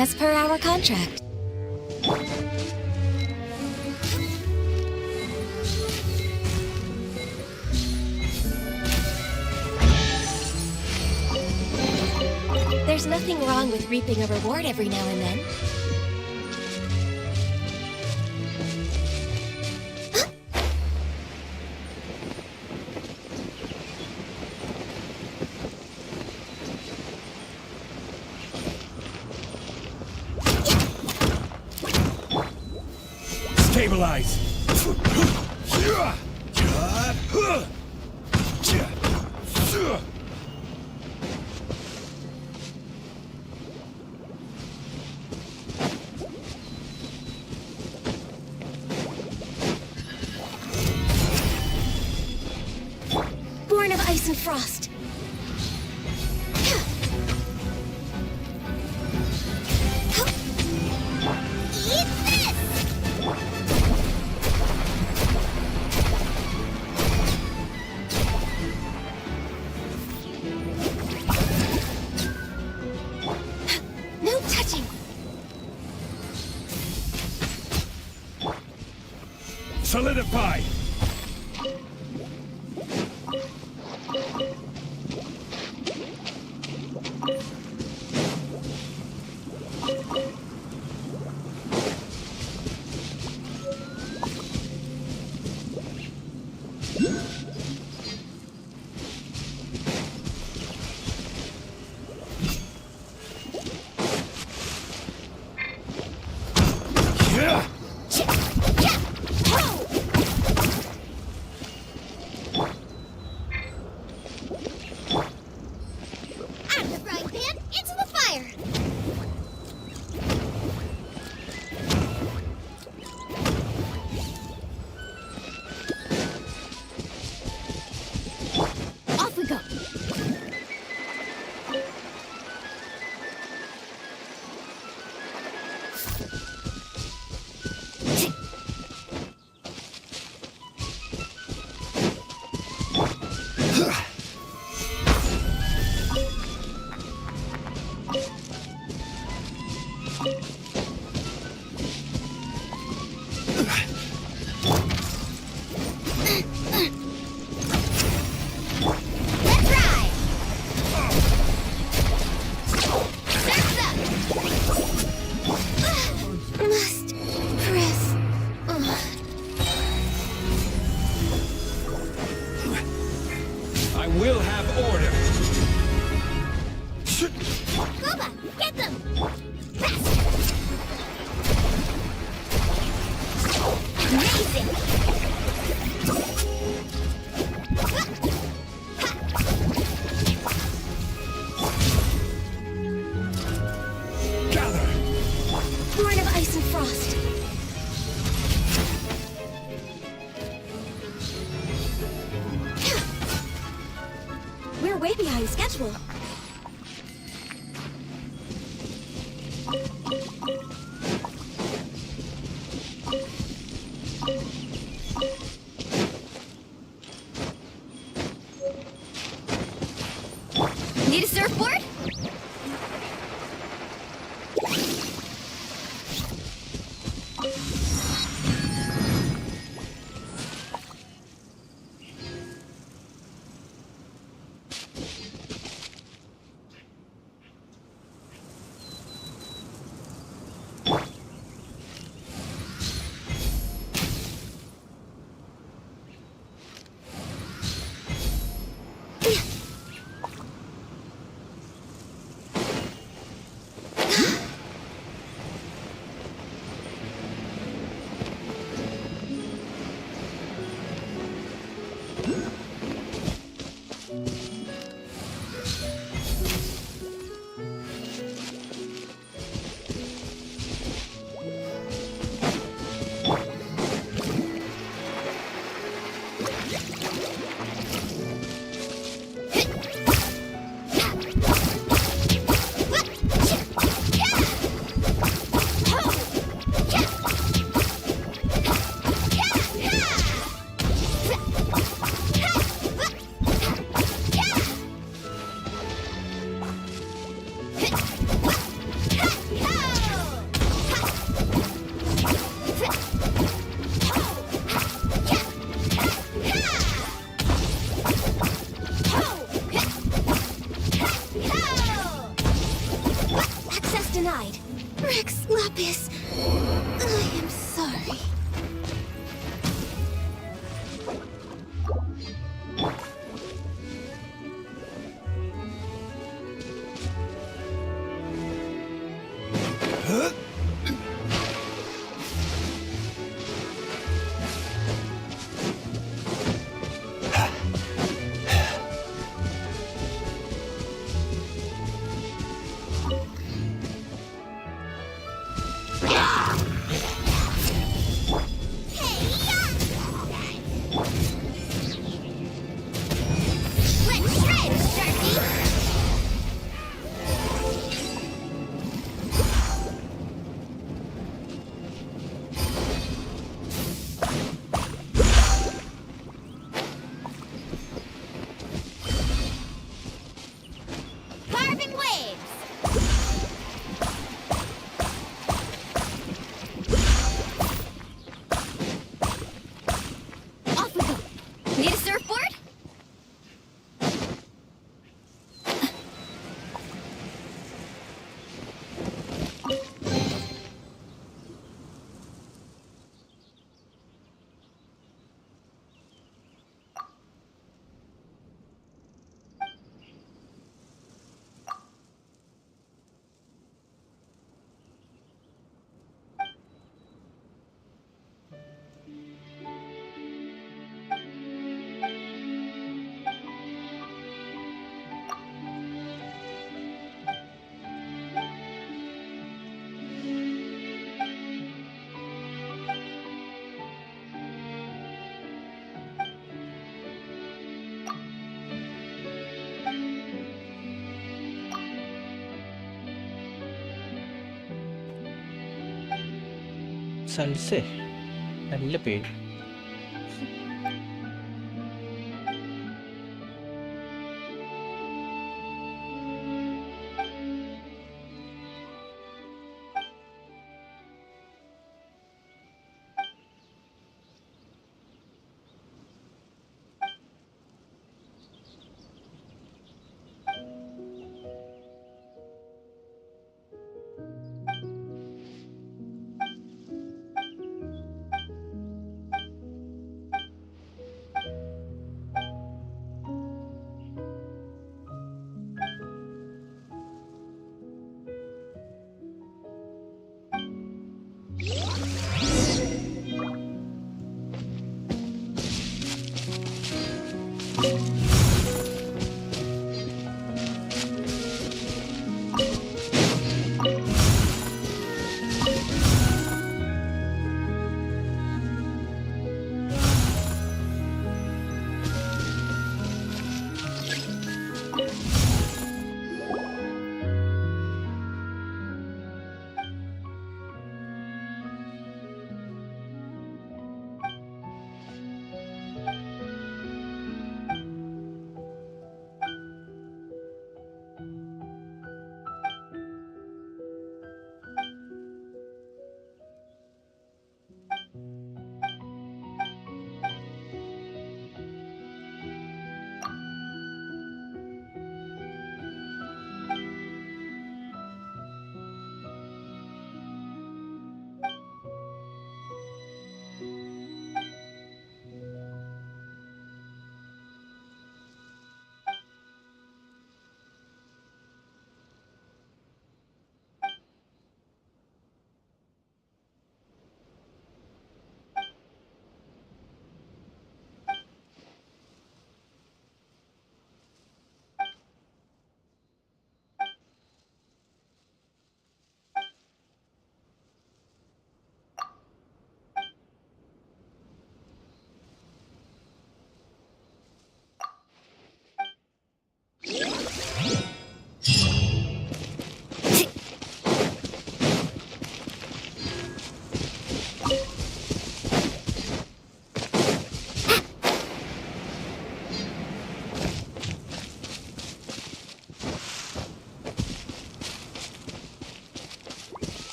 As per our contract. There's nothing wrong with reaping a reward every now and then. Stabilize! Born of ice and frost. Eat this! No touching. Solidify! Out of the frying pan, into the fire! Off we go! Let's ride! Surf's up! Must press. I will have order! Boba, get them! Faster! Amazing! Gather! Born of ice and frost. We're way behind schedule. Need a surfboard? സൽസേ നല്ല പേര്.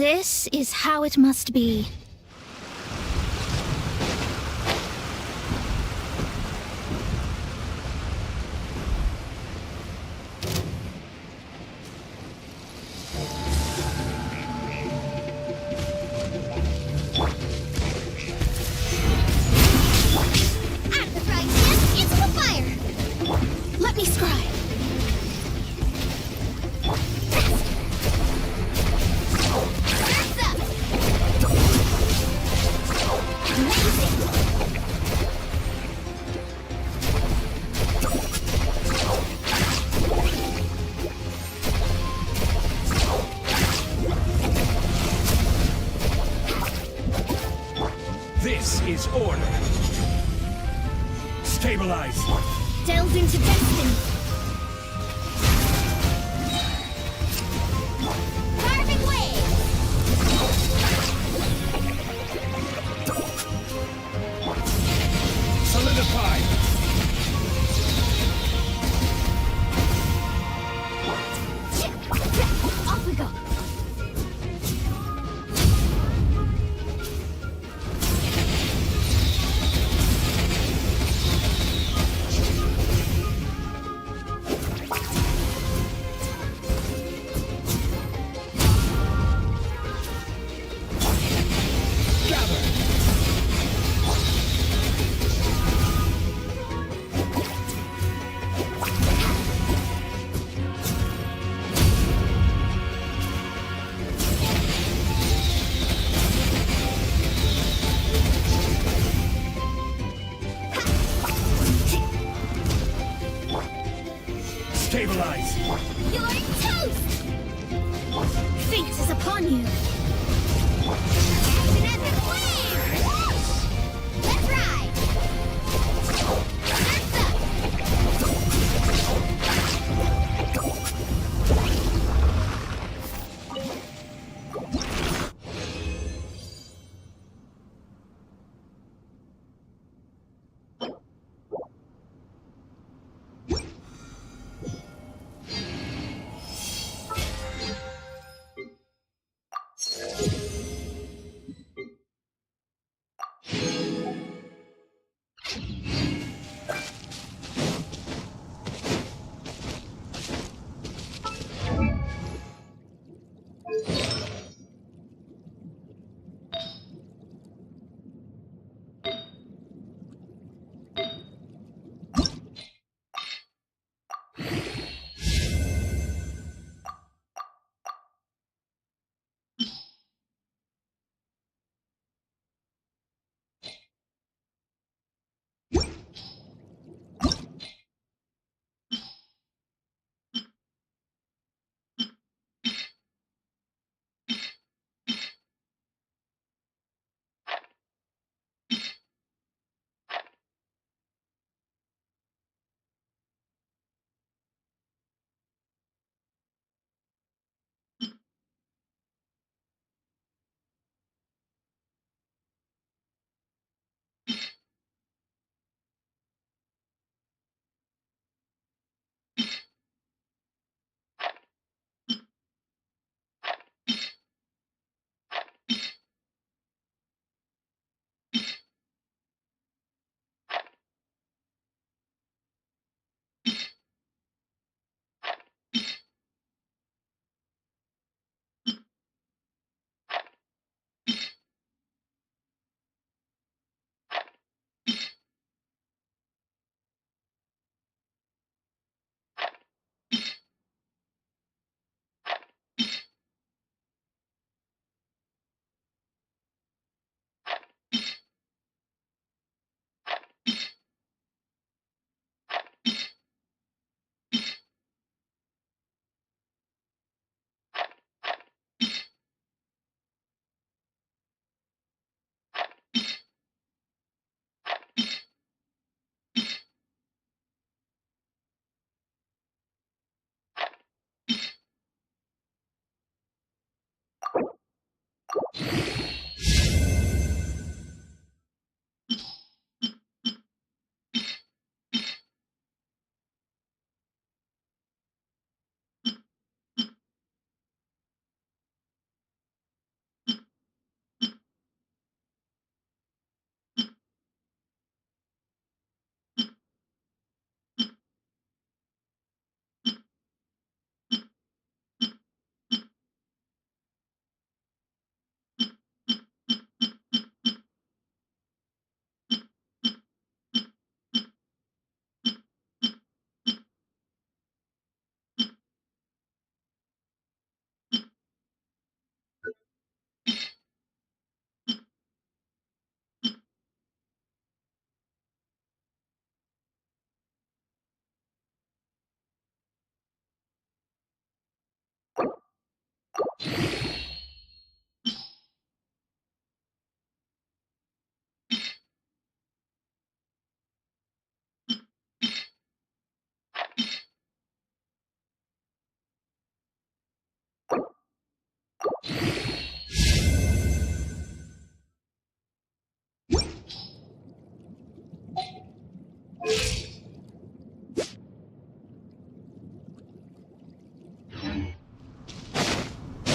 This is how it must be. At the frying pan, into the fire! Let me scribe. This is order. Stabilize. Delve into destiny. Carving waves. Occupy! Off we go. Stabilize! You're toast! Fate is upon you! Action at the flame! Let's ride! That's up!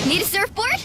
Need a surfboard?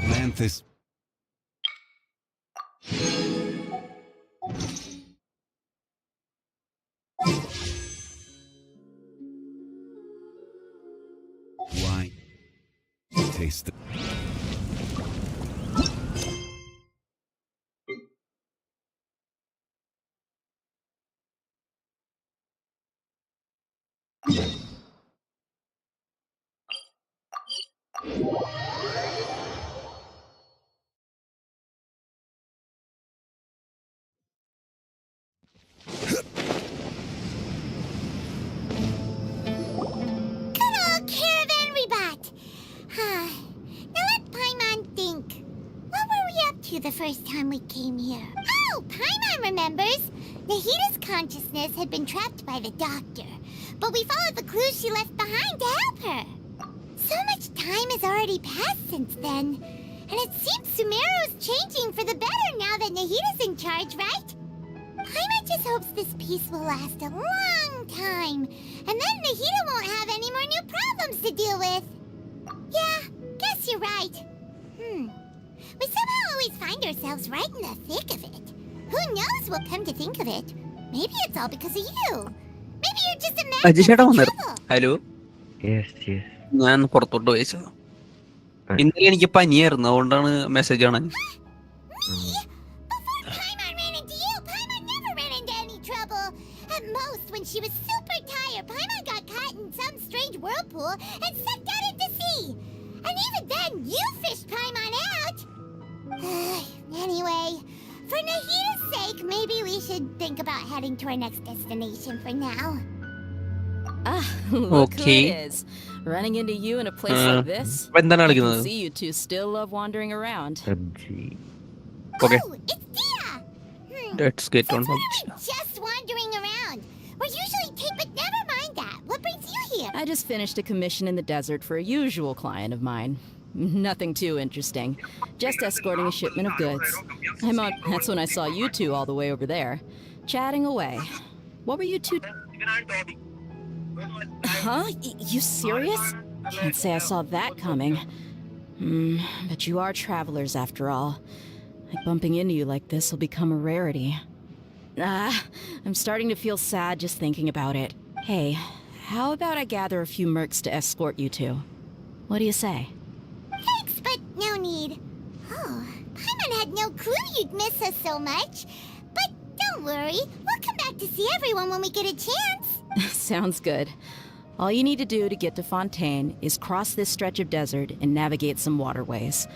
Manthus. Why? Taste it. Good old caravan rebot! Now let Paimon think. What were we up to the first time we came here? Oh, Paimon remembers! Nahita's consciousness had been trapped by the doctor, but we followed the clues she left behind to help her. So much time has already passed since then, and it seems Sumeru's changing for the better now that Nahita's in charge, right? Paimon just hopes this peace will last a long time, and then Nahita won't have any more new problems to deal with. Yeah, guess you're right. We somehow always find ourselves right in the thick of it. Who knows what come to think of it? Maybe it's all because of you. Maybe you're just a magnet for trouble. Hello yes yes ഞാൻ പുറത്തോട്ട് പോയച്ചത് ഇന്നലെ എനിക്ക് പനിയായിരുന്നു അതുകൊണ്ടാണ് message ആണ് Me? Before Paimon ran into you, Paimon never ran into any trouble. At most, when she was super tired, Paimon got caught in some strange whirlpool and sucked out into sea. And even then, you fished Paimon out. Anyway, for Nahita's sake, maybe we should think about heading to our next destination for now. Look who Okay. it is. Running into you in a place like this. അപ്പൊ എന്താണ് I can കളിക്കുന്നത്? see you two still love wandering around. PUBG Okay. Oh, it's Dia! Let's get on Since we're PUBG. not just wandering around. We're usually but never mind that. What brings you here? I just finished a commission in the desert for a usual client of mine. Nothing too interesting. Just escorting a shipment of goods. That's when I saw you two all the way over there, chatting away. What were you two... Huh? You serious? Can't say I saw that coming. But you are travelers after all. Bumping into you like this will become a rarity. I'm starting to feel sad just thinking about it. Hey, how about I gather a few mercs to escort you two? What do you say? Thanks, but no need. Oh, Paimon had no clue you'd miss us so much. But don't worry, we'll come back to see everyone when we get a chance. Sounds good. All you need to do to get to Fontaine is cross this stretch of desert and navigate some waterways.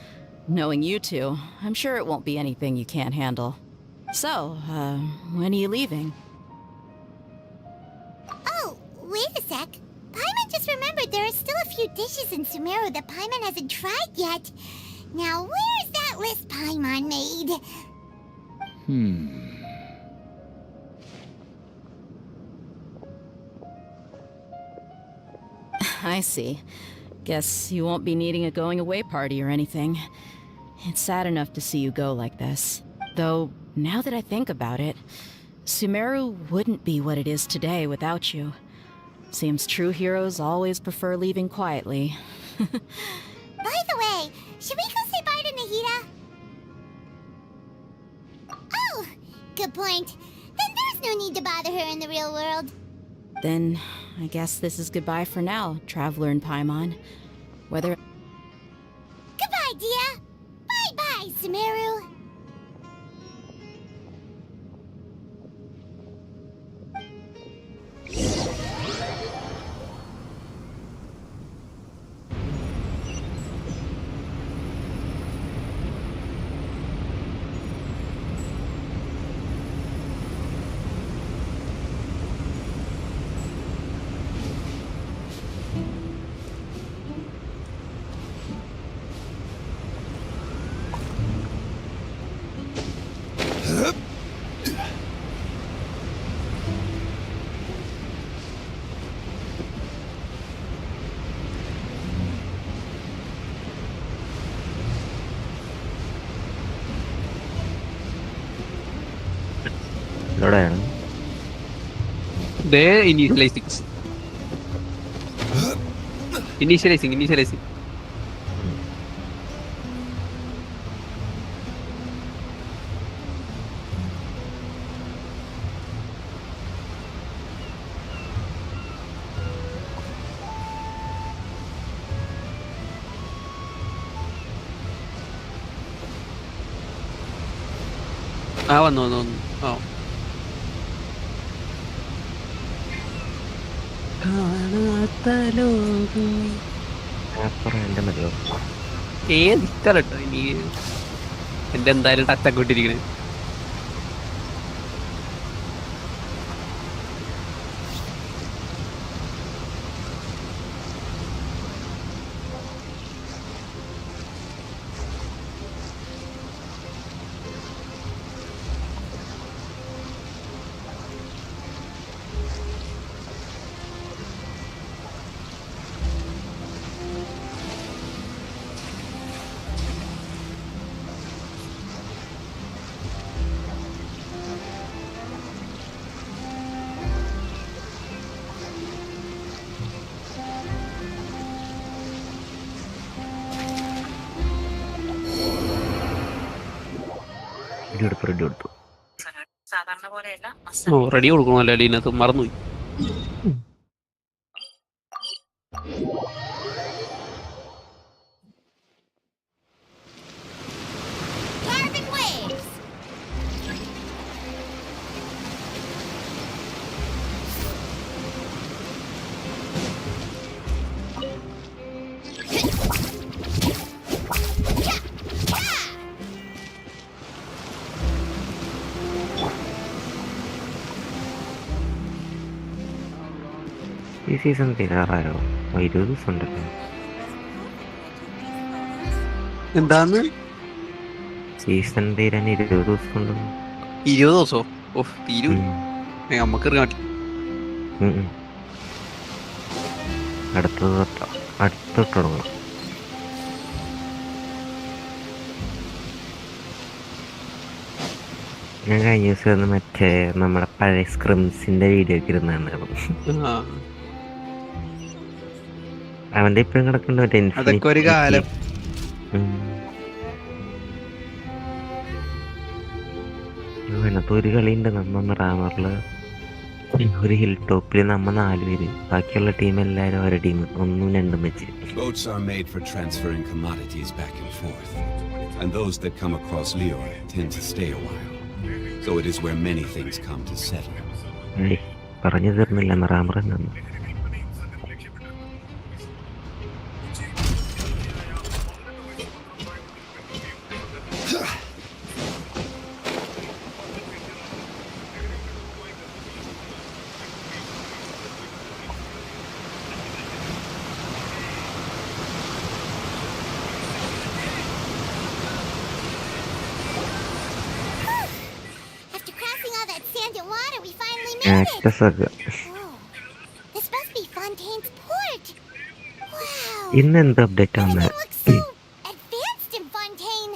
Knowing you two, I'm sure it won't be anything you can't handle. So, when are you leaving? Oh, wait a sec. Paimon just remembered there are still a few dishes in Sumeru that Paimon hasn't tried yet. Now, where's that list Paimon made? I see. Guess you won't be needing a going-away party or anything. It's sad enough to see you go like this. Though, now that I think about it, Sumeru wouldn't be what it is today without you. Seems true heroes always prefer leaving quietly. By the way, should we go say bye to Nahida? Oh, good point. Then there's no need to bother her in the real world. Then, I guess this is goodbye for now, Traveler and Paimon. Whether... Goodbye, Dia. Bye-bye, Sumeru. Initializing. വന്നു. ഇഷ്ടല്ലോ ഇനി എന്റെ എന്തായാലും ടച്ചൊക്കെ എടുത്തു ready കൊടുക്കണമല്ലോ ഇതിനകത്ത് മറന്നുപോയി. ഈ season തീരാറായോ? 20 ദിവസം ഉണ്ടല്ലോ. എന്താന്ന് സീസൺ തീരാൻ 20 ദിവസം ഉണ്ടെന്ന്. 20 ദിവസോ? ഓഹ് തീരൂ. നമുക്ക് അടുത്ത തുടങ്ങണം. ഞാൻ കഴിഞ്ഞ ദിവസം മറ്റേ നമ്മുടെ പഴയ സ്ക്രിംസിന്റെ വീഡിയോ ഒക്കെ ഇരുന്നാണ്. അവന്റെ ഇപ്പഴും കിടക്കുന്നുണ്ട്. അതിനകത്ത് ഒരു കളിയുണ്ട് നമ്മ റാമറിൽ ഒരു ഹിൽ ടോപ്പിൽ നമ്മ 4 പേര്, ബാക്കിയുള്ള ടീം എല്ലാവരും അവരുടെ ടീം 1 2 വെച്ച്. Boats are made for transferring commodities back and forth, and those that come across Lior tend to stay a while. So it is where many things come to settle. പറഞ്ഞു തീർന്നില്ല, rammer എന്നാണ്. ഇന്നെന്ത് update ആണ്? Advanced in Fontaine.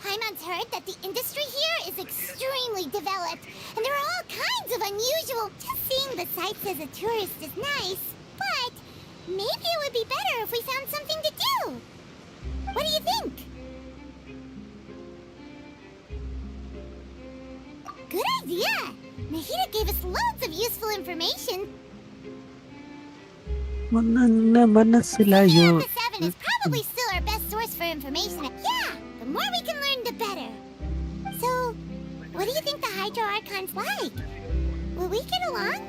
Paimon's heard that the industry here is extremely developed, and there are all kinds of unusual. Just seeing the sights as a tourist is nice, but maybe it would be better if we found something to do. What do you think? Good idea. Nahida gave us loads of useful information. മനസ്സിലായോ? Seven is probably still our best source for information. Yeah, the more we can learn, the better. So, what do you think the Hydro Archon's like? Will we get along?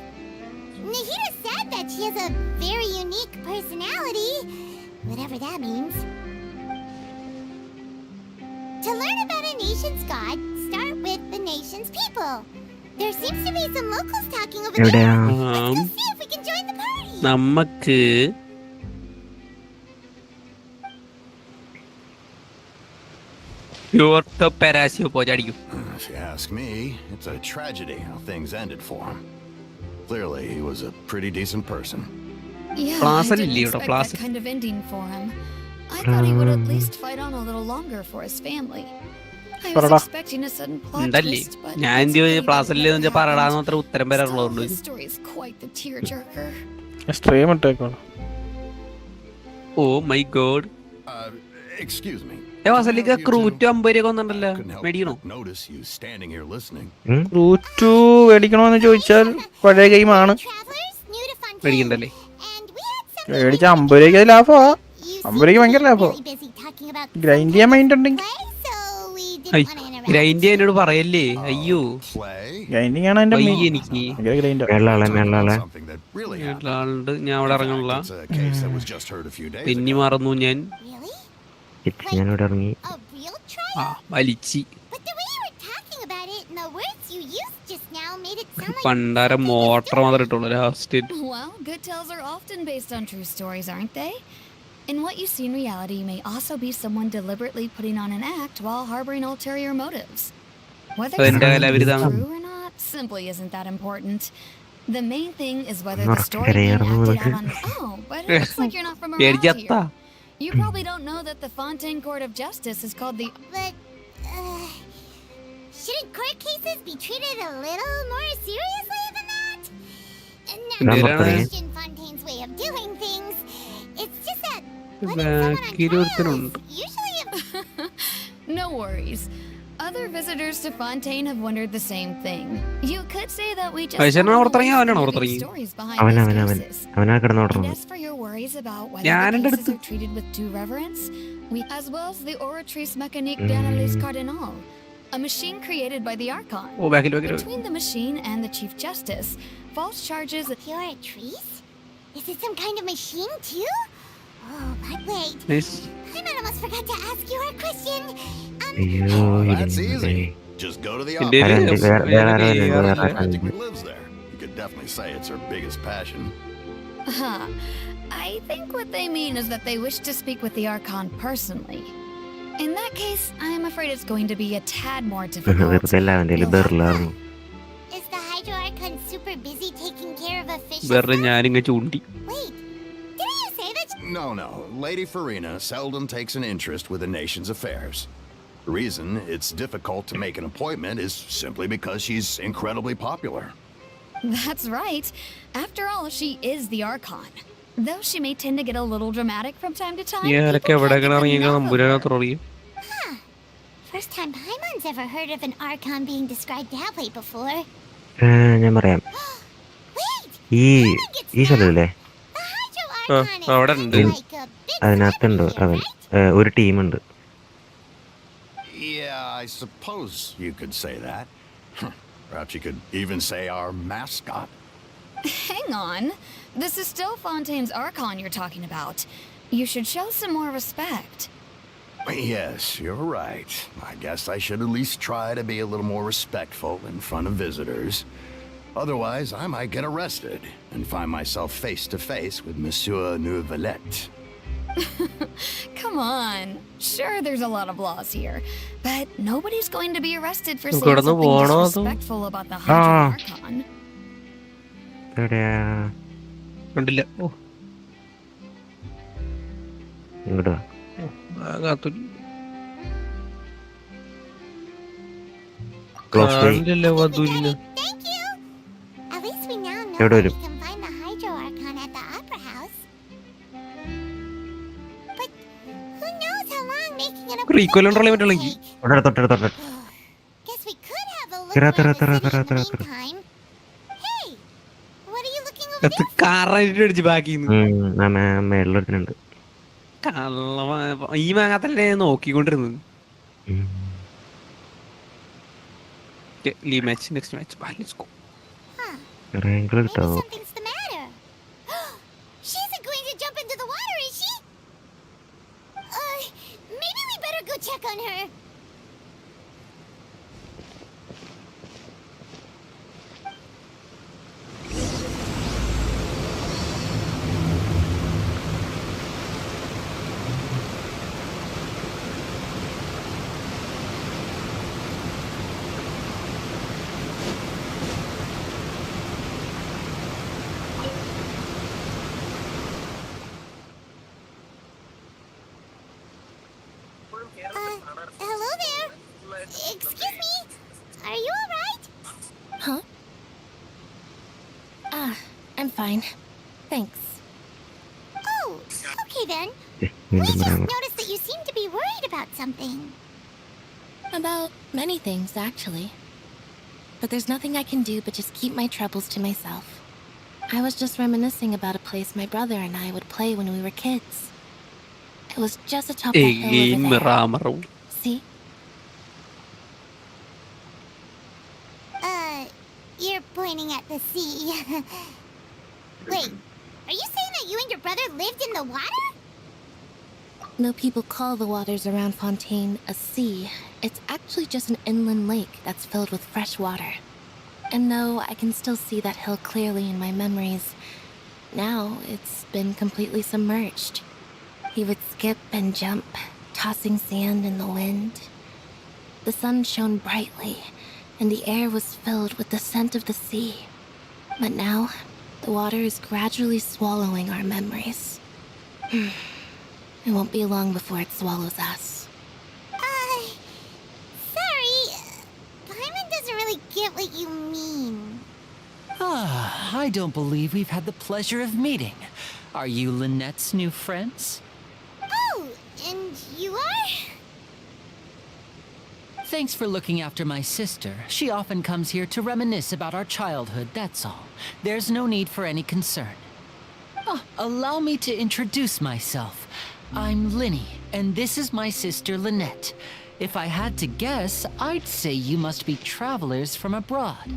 Nahida said that she has a very unique personality, whatever that means. To learn about a nation's god, start with the nation's people. There seems to be some locals talking over there. Let's go see if we can join the party. നമുക്ക് If you ask me, it's a tragedy how things ended for him. Clearly, he was a pretty decent person. Yeah, I didn't expect that kind of ending for him. I thought he would at least fight on a little longer for his family. I was expecting a sudden plot twist, but the story is quite the tearjerker. Stream ഇട്ടേക്കോ. Oh my god. Excuse me. വാസലിക്ക ക്രൂറ്റ് 50 രൂപ കൊണ്ടുണ്ടല്ലോ, മേടിക്കണോ? Notice you standing here listening. ക്രൂറ്റ് മേടിക്കണോന്ന് ചോദിച്ചാൽ പഴയ ഗെയിമാണ്, മേടിക്കണ്ടല്ലേ? മേടിച്ച 50 രൂപയ്ക്ക് ലാഭമാ. 50 രൂപയ്ക്ക് ഭയങ്കര ലാഭമാ. Grind ചെയ്യാൻ mind ഉണ്ടെങ്കിൽ ഗ്രൈൻഡ് ചെയ്യാനോട് പറയല്ലേ, അയ്യോ. ഗ്രൈൻഡിങ് ആണ് എന്റെ എനിക്ക് ഞാൻ അവിടെ ഇറങ്ങണില്ല, പിന്നെ മറന്നു ഞാൻ ഇറങ്ങി വലിച്ചി പണ്ടാര മോട്ടർ മാത്രം ഇട്ടുള്ളൂ last. Well, good tales are often based on true stories, aren't they? And what you see in reality may also be someone deliberately putting on an act while harboring ulterior motives. Whether it's true or not simply isn't that important. The main thing is whether the story being acted out on its own. But it looks like you're not from around here. You probably don't know that the Fontaine Court of Justice is called the... But, shouldn't court cases be treated a little more seriously than that? Now, question Fontaine's way of doing things. It's just that usually No worries. Other visitors to Fontaine have wondered the same thing. You could say that we just stories behind these cases. And as for your worries about whether the cases are treated with due reverence, as well as the Oratrice Mécanique d'Analyse Cardinal, a machine created by the Archon. Between the machine and the Chief Justice, false charges... The Oratrice? Is it some kind of machine too? Oh, but wait. I almost forgot to ask you a question. That's easy. Just go to the office. Practically lives there. You could definitely say it's her biggest passion. I think what they mean is that they wish to speak with the Archon personally. In that case, I am afraid it's going to be a tad more difficult. Is the Hydro Archon super busy taking care of officials? Wait. No. Lady Farina seldom takes an interest with the nation's affairs. The reason it's difficult to make an appointment is simply because she's incredibly popular. That's right. After all, she is the Archon. though she may tend to get a little dramatic from time to time. First time Paimon's ever heard of an Archon being described that way before. ഞാൻ പറയാം. ഈ സ്ഥലമല്ലേ അതിനകത്തുണ്ട് അവൻ ഒരു ടീമുണ്ട്. Yeah, I suppose you could say that. Perhaps you could even say our mascot. Hang on. This is still Fontaine's Archon you're talking about. You should show some more respect. Yes, you're right. I guess I should at least try to be a little more respectful in front of visitors. Otherwise, I might get arrested and find myself face to face with Monsieur Nouvelette. Come on. Sure, there's a lot of laws here, but nobody's going to be arrested for saying something disrespectful about the Hydra Archon. കണ്ടില്ല. ഇങ്ങോട്ട് കാണില്ലല്ലോ വധുവിന്. At least we now know എവിടെ that വരും? we can find the Hydro Archon at the Opera House. But who knows how long making an recoil ഉണ്ടല്ലേ പറ്റുള്ളെങ്കിൽ തൊട്ടടുത്ത് Guess we could have a look around the city in the meantime. Hey, what are you looking over there? കാറായിട്ട് അടിച്ച് ബാക്കിന്ന് മേളിലൊരുത്തനുണ്ട്. ഈ മാങ്ങാത്തല്ലേ നോക്കിക്കൊണ്ടിരുന്നത്. Leave match, next match. Let's go. റാങ്കിൾ കിട്ടാവോ? Something's the matter. She isn't going to jump into the water, is she? Maybe we better go check on her. Hello there. Excuse me. Are you alright? Huh? I'm fine. Thanks. Oh, okay then. I just noticed that you seem to be worried about something. About many things, actually. But there's nothing I can do but just keep my troubles to myself. I was just reminiscing about a place my brother and I would play when we were kids. It was just atop that hill over there. See? You're pointing at the sea. Wait, are you saying that you and your brother lived in the water? No people call the waters around Fontaine a sea. It's actually just an inland lake that's filled with fresh water. And though I can still see that hill clearly in my memories, now it's been completely submerged. He would skip and jump, tossing sand in the wind. The sun shone brightly, and the air was filled with the scent of the sea. But now, the water is gradually swallowing our memories. It won't be long before it swallows us. Sorry. Paimon doesn't really get what you mean. I don't believe we've had the pleasure of meeting. Are you Lynette's new friends? Oh, and you are? Thanks for looking after my sister. She often comes here to reminisce about our childhood, that's all. There's no need for any concern. Allow me to introduce myself. I'm Linny, and this is my sister Lynette. If I had to guess, I'd say you must be travelers from abroad.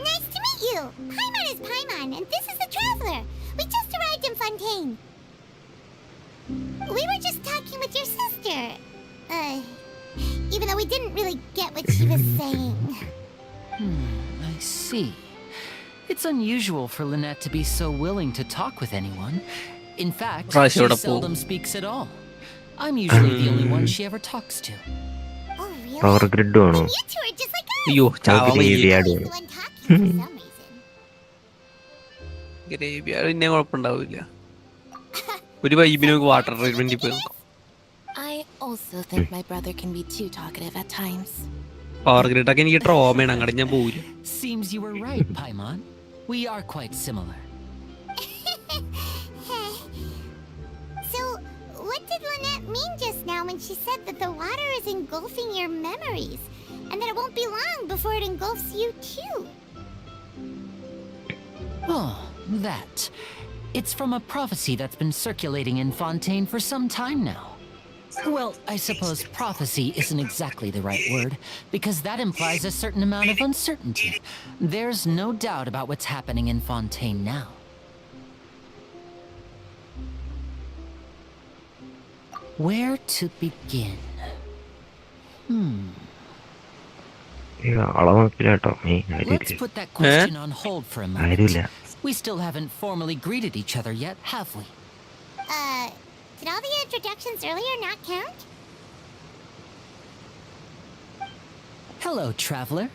Nice to meet you. Paimon is Paimon, and this is the traveler. We just arrived in Fontaine. We were just talking with your sister. Even though we didn't really get what she was saying. I see. It's unusual for Lynette to be so willing to talk with anyone. In fact, she seldom speaks at all. I'm usually the only one she ever talks to. Oh, really? Power grid വേണോ? You two are just like us. അയ്യോ ചാവാൻ പിന്നെ കുഴപ്പമുണ്ടാവില്ല. ഒരു വൈബിന് water ട്രീറ്റ്മെന്റിൽ പോയി നോക്കാം. I also think my brother can be too talkative at times. Power grid ഒക്കെ എനിക്ക് ട്രോമയാണ്, അങ്ങോട്ട് ഞാൻ പോവില്ല. Seems you were right, Paimon. We are quite similar. Hey, didn't mean just now when she said that the water is engulfing your memories, and that it won't be long before it engulfs you too. Oh, that. It's from a prophecy that's been circulating in Fontaine for some time now. Well, I suppose prophecy isn't exactly the right word, because that implies a certain amount of uncertainty. There's no doubt about what's happening in Fontaine now. Where to begin? Let's put that question on hold for a moment. We still haven't formally greeted each other yet, have we? Did all the introductions earlier not count? Hello, traveler.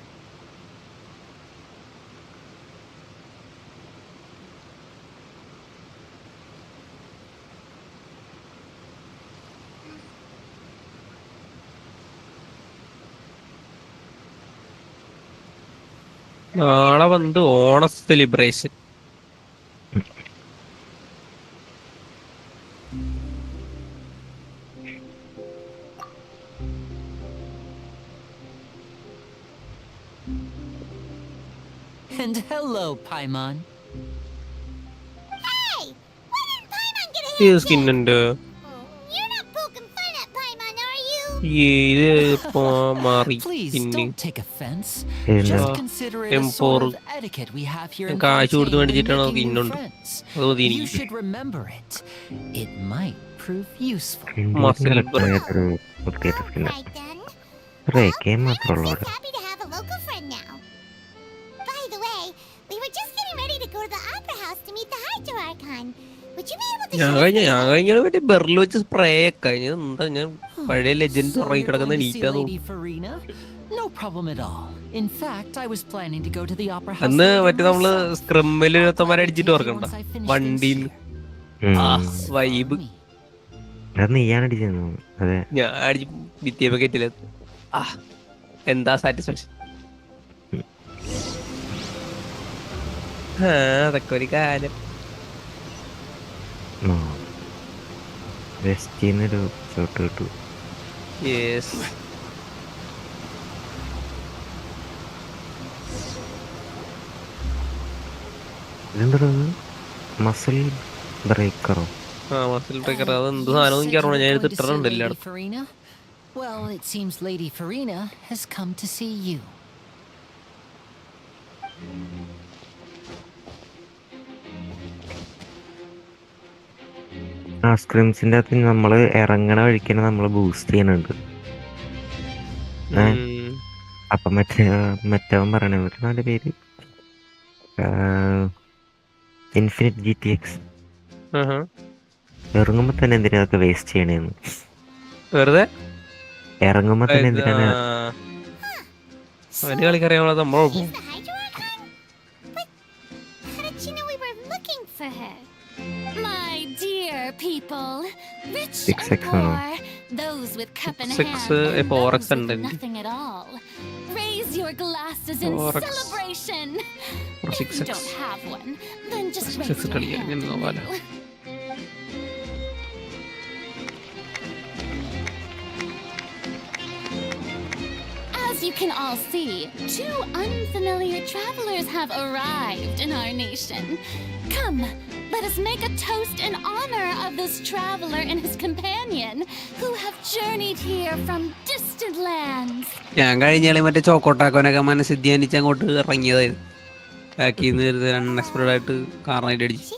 നാളെ വന്ന് ഓണ celebration. And hello, Paimon. Hey! When did Paimon get a ഈ haircut? Skin ഉണ്ട്. You're not poking fun at Paimon, are you? ഇത് ഇപ്പൊ മാറി. Please പിന്നെ don't take offense. Just consider it a M4 sort of etiquette we have here in കാശ് കൊടുത്ത് Fontaine when മേടിച്ചിട്ടാണ് making new സ്കിന്നുണ്ട്. friends. അത് മതി You എനിക്ക്. should remember it. It might prove useful. Muscle Right then. Well, I'm just happy to have a local friend now. By the way, we were just getting ready to go to the opera house to meet the Hydro Archon. Would you be able to ഞാൻ show us കഴിഞ്ഞ the മറ്റേ beryl വെച്ച് spray ഒക്കെ കഴിഞ്ഞ എന്താ ഞാൻ പഴയ legend So ഉറങ്ങി you're കിടക്കുന്ന going to see നീറ്റാ Lady Farina? No problem at all. In fact, I was planning to go to the opera house അന്ന് later മറ്റേ നമ്മള് myself. സ്ക്രമ്മിൽ I'll ഒരുത്തന്മാരെ gladly അടിച്ചിട്ട് take you ഓർക്കണ്ട once I finish വണ്ടിയിൽ things ആ vibe. അത് നീയാണടിച്ചെന്നു. അതെ, ഞാൻ അടിച്ച് ഭിത്തിയ കയറ്റില്ല. ആ എന്താ സാറ്റിസ്ഫാക്ഷൻ. അതൊക്കെ ഒരു കാലം. വെസ്റ്റിന്നൊരു ഷോട്ട് കിട്ടു. യെസ്. ഇതെന്താ മസിൽ ബ്രേക്കറോ? ആ മസിൽ ബ്രേക്കർ അത് എന്ത് സാധനം എനിക്ക് അറിയണം. ഞാൻ Going to see എടുത്തിട്ടുണ്ട് Lady എല്ലായിടത്തും. Farina? Well, it seems Lady Farina has come to see you. ആ സ്ക്രിംസിന്റെ അകത്ത് നമ്മള് ഇറങ്ങണ വഴിക്കന്നെ നമ്മള് ബൂസ്റ്റ് ചെയ്യുന്നുണ്ട്. അപ്പൊ മറ്റവൻ പറയണ നാല് പേര് ഇൻഫിനിറ്റ് GTX ഇറങ്ങുമ്പോ തന്നെ എന്തിനാ അതൊക്കെ വേസ്റ്റ് ചെയ്യണേന്ന്. വെറുതെ ഇറങ്ങുമ്പോ തന്നെ എന്തിനാണ് അവന് കളിക്കറിയാമോ നമ്മളോ? She's the Hydro Archon? But how did she know we were looking for her? My dear people, rich and 6X poor, those with cup in 6X, hand, and 4X those with ഉണ്ട്. nothing at all. Raise your glasses in 4X. celebration. If 6X. you don't have one, then just 6X raise your കളിക്കാൻ hand. ഇങ്ങനെ പോലെ. As you can all see, two unfamiliar travelers have arrived in our nation. Come, let us make a toast in honor of this traveler and his companion who have journeyed here from distant lands. ഞാൻ കഴിഞ്ഞാൽ മറ്റേ ചോക്കോട്ടാക്കോനൊക്കെ മനസ്സിൽ ധ്യാനിച്ച് അങ്ങോട്ട് ഇറങ്ങിയതായിരുന്നു. ബാക്കിന്ന് unexpected ആയിട്ട് കാറിനായിട്ട് അടിച്ചു.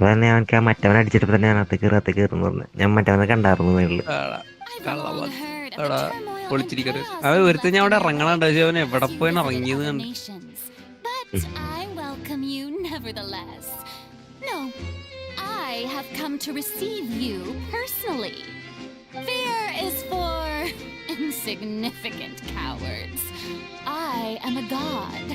അതന്നെ അവനക്ക് ആ മറ്റവനെ അടിച്ചിട്ട് തന്നെ ഞാൻ അകത്ത് കയറുന്നു പറഞ്ഞു. ഞാൻ മറ്റവനെ കണ്ടായിരുന്നു മേളില്. പൊളിച്ചിരിക്കരുത്. അവൻ ഒരുത്ത ഞാൻ അവിടെ ഇറങ്ങണുണ്ട്. പക്ഷെ അവൻ എവിടെ പോയി ഇറങ്ങിയത് കണ്ടു. But I welcome you nevertheless. No, I have come to receive you personally. Fear is for insignificant cowards. I am a god,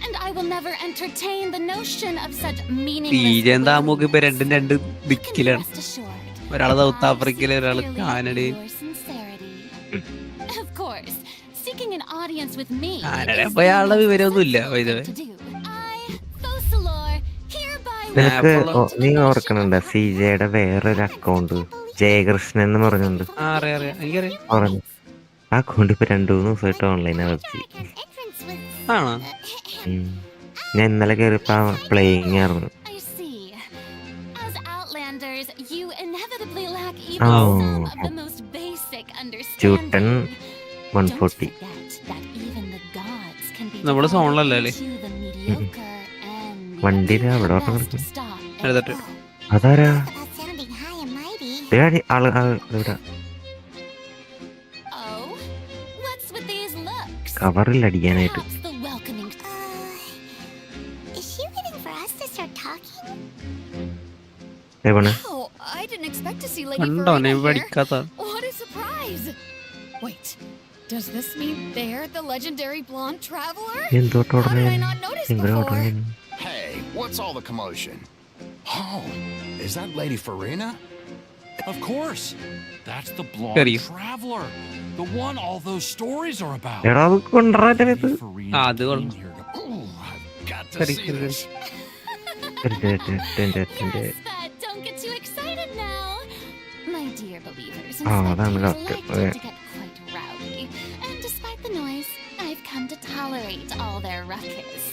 and I will never entertain the notion of such meaningless തീരെന്താമൊക്കെ ഇപ്പൊ രണ്ട് ദിക്കിലാണ്. rest assured. ഒരാള് south ആഫ്രിക്കയില്, ഒരാള് കാനഡയിൽ. Of course, seeking an audience with me. Canada അപ്പൊ അയാളുടെ വിവരമൊന്നും ഇല്ല. I, Fosalor, hereby നിനക്ക് നീ ഓർക്കണുണ്ട CJയുടെ വേറൊരു അക്കൗണ്ട് ജയകൃഷ്ണൻ എന്ന് പറഞ്ഞുണ്ട്. പറഞ്ഞു ആ അക്കൗണ്ട് ഇപ്പൊ 2-3 ദിവസമായിട്ട് ഓൺലൈനാ വെച്ച്. ഞാൻ ഇന്നലെ കയറിയപ്പോ പ്ലേയിങ് ആയിരുന്നു. ചൂട്ടൻ 140. നമ്മള് സോണിലല്ലേ? വണ്ടിയില് അവിടെ അതാരാ ആള് ഇവിടെ കവറിൽ അടിക്കാനായിട്ട്. Does this mean they're the legendary blonde traveler? Hey, what's all the commotion? Oh, is that Lady Farina? Of course. That's the blonde traveler. The one all those stories are about. Don't get too excited now. My dear believers, rowdy, and despite the noise, I've come to tolerate all their ruckus.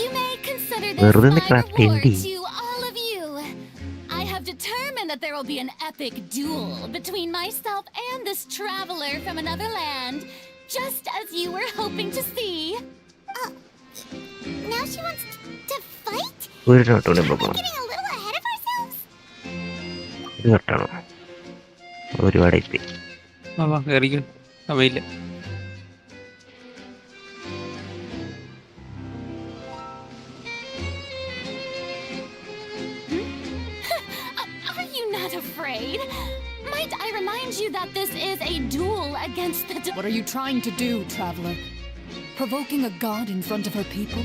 You may consider this my reward to all of you. I have determined that there will be an epic duel between myself and this traveler from another land, just as you were hoping to see. Now she wants to fight? We're not getting a little ahead of ourselves? ഒരുപാടായി. സമയമില്ല. Are you not afraid? Might I remind you that this is a duel against the... What are you trying to do, traveler? Provoking a god in front of her people?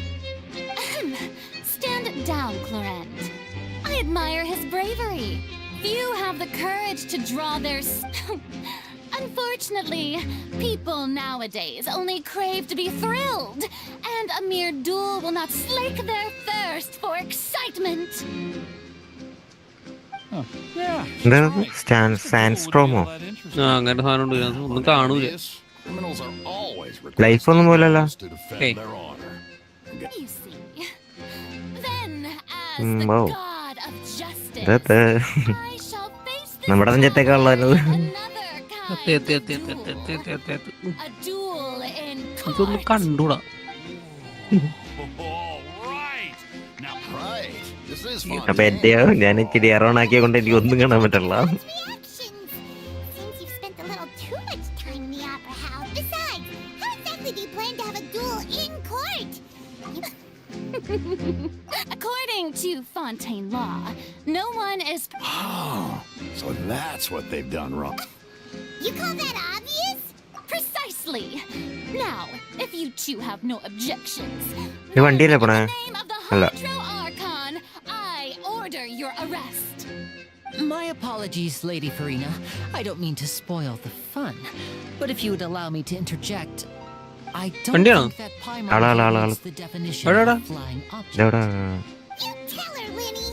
Stand down, Clorent. I admire his bravery. Few have the courage to draw their... Unfortunately, people nowadays only crave to be thrilled, and a mere duel will not slake their thirst for excitement. സാൻഡ്സ്ട്രോമോ അങ്ങനെ സാധനം ഒന്നും കാണൂല. Life ഒന്നും പോലല്ല. നമ്മുടെ നെഞ്ചത്തേക്കുള്ളത് ഇതൊന്നും കണ്ടൂടാ. അപ്പൊ എന്റെയോ ഞാൻ ഇച്ചിരി എറോണാക്കിയ കൊണ്ട് എനിക്ക് ഒന്നും കാണാൻ പറ്റില്ല. According to Fontaine law, no one is... Oh, so that's what they've done wrong. You call that obvious? Precisely. Now, if you two have no objections, ഈ വണ്ടിയല്ലേ പോണേ? അല്ല. I order your arrest. My apologies, Lady Farina. I don't mean to spoil the fun, but if you would allow me to interject, I don't think that Paimon is the definition of a flying object. You tell her, Winnie.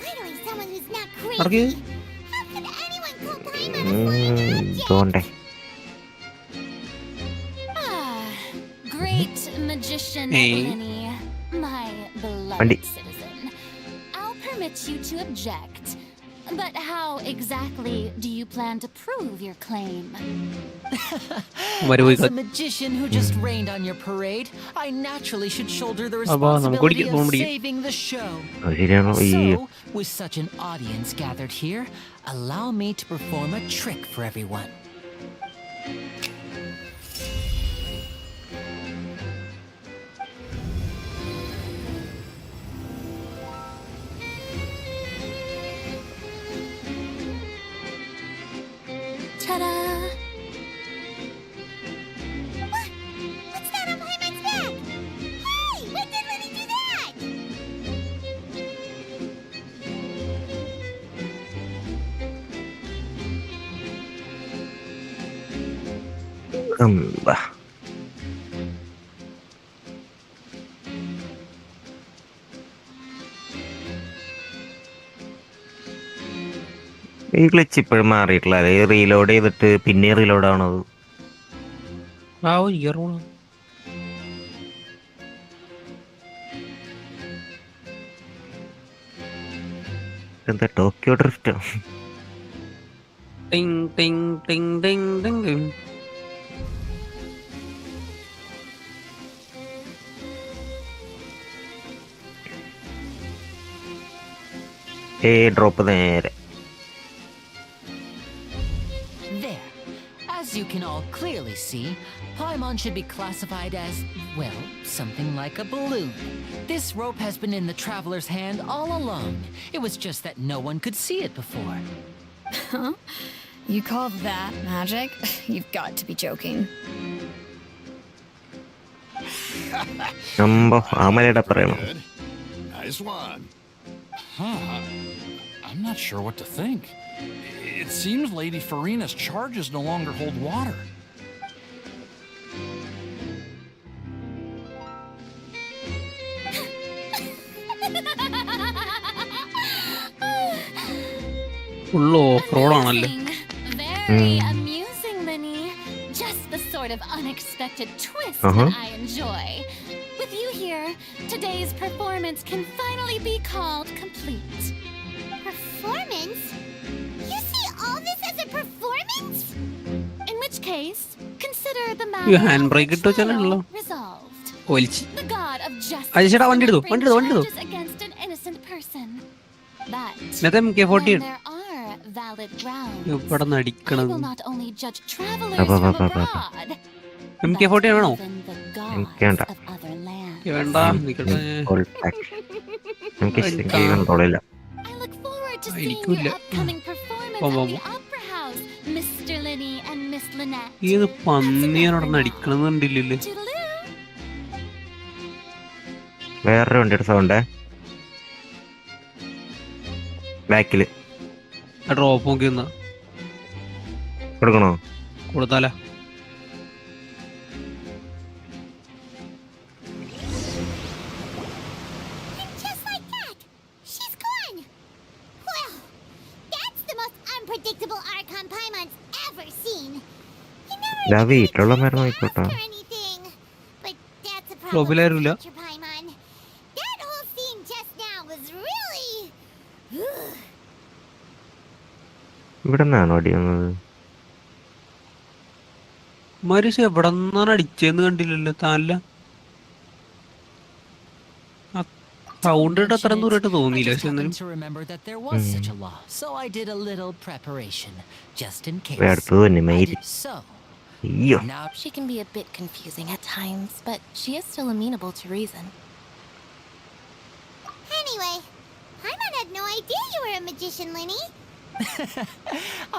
Finally, someone who's not crazy. How could anyone call Paimon a flying object? Great magician Winnie, my beloved citizen. I'll permit you to object. But how exactly do you plan to prove your claim? As a magician who just rained on your parade, I naturally should shoulder the responsibility of saving the show. So, with such an audience gathered here, allow me to perform a trick for everyone. Ta-da! What's that on Paimon's back? Hey, when did Winnie do that? ഈ glitch ഇപ്പോഴും മാറിയിട്ടില്ല. അത് reload ചെയ്തിട്ട് പിന്നെ reload ആവണത്. എന്താ Tokyo ഡ്രിഫ്റ്റോ? Drop നേരെ. There. As you can all clearly see, Paimon should be classified as, well, something like a balloon. This rope has been in the traveler's hand all along. It was just that no one could see it before. Huh? You call that magic? You've got to be joking. Nice one. Huh. I'm not sure what to think. It seems Lady Farina's charges no longer hold water. Very amusing, Linny. Just the sort of unexpected twist that I enjoy. With you here, today's performance can finally be called complete. Performance? You see all this as a performance? In which case, consider the matter resolved. The god of justice charges against an innocent person. But when there are valid grounds, I will not only judge travelers from abroad, but even the gods of other lands. I look forward to seeing your upcoming performance at the Opera House, Mr. Linny and Miss Lynette. വേറൊരു വണ്ടിയുടെ സൗണ്ടേ ബാക്കില് drop നോക്കി കൊടുക്കണോ? കൊടുത്താലോ? Just like that, she's gone. Well, that's the most unpredictable Archon Paimon's ever seen. You never ഇതാ വീട്ടിലുള്ള മരണം ആയിക്കോട്ടെ. or anything, but that's a problem with Teacher Paimon. That whole scene just now was really. ഇവിടെ നിന്നാണോ അടി വന്നത്? മരിച്ച് എവിടെ നിന്നാണ് അടിച്ചെന്ന് കണ്ടില്ലല്ലോ താല്ല. സൗണ്ട് അത്ര ദൂരമായിട്ട് തോന്നിയില്ല. പക്ഷെ എന്നാലും She can be a bit confusing at times, but she is still amenable to reason. Anyway, Paimon had no idea you were a magician, Linny.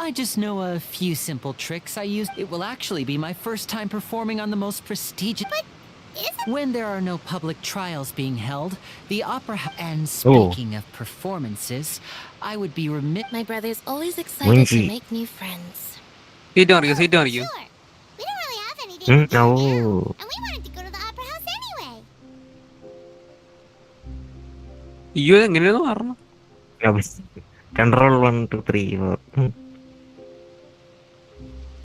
I just know a few simple tricks I use. It will actually be my first time performing on the most prestigious. When there are no public trials being held, the opera. And speaking of performances, I would be remiss. My brother's always excited to make new friends. Seat അറിയോ? Seat അറിയോ? We don't really have anything to do now, and we wanted to go to the Opera House anyway. അയ്യോ എങ്ങനെയാന്ന് പറഞ്ഞു? Control 1 2 3 4.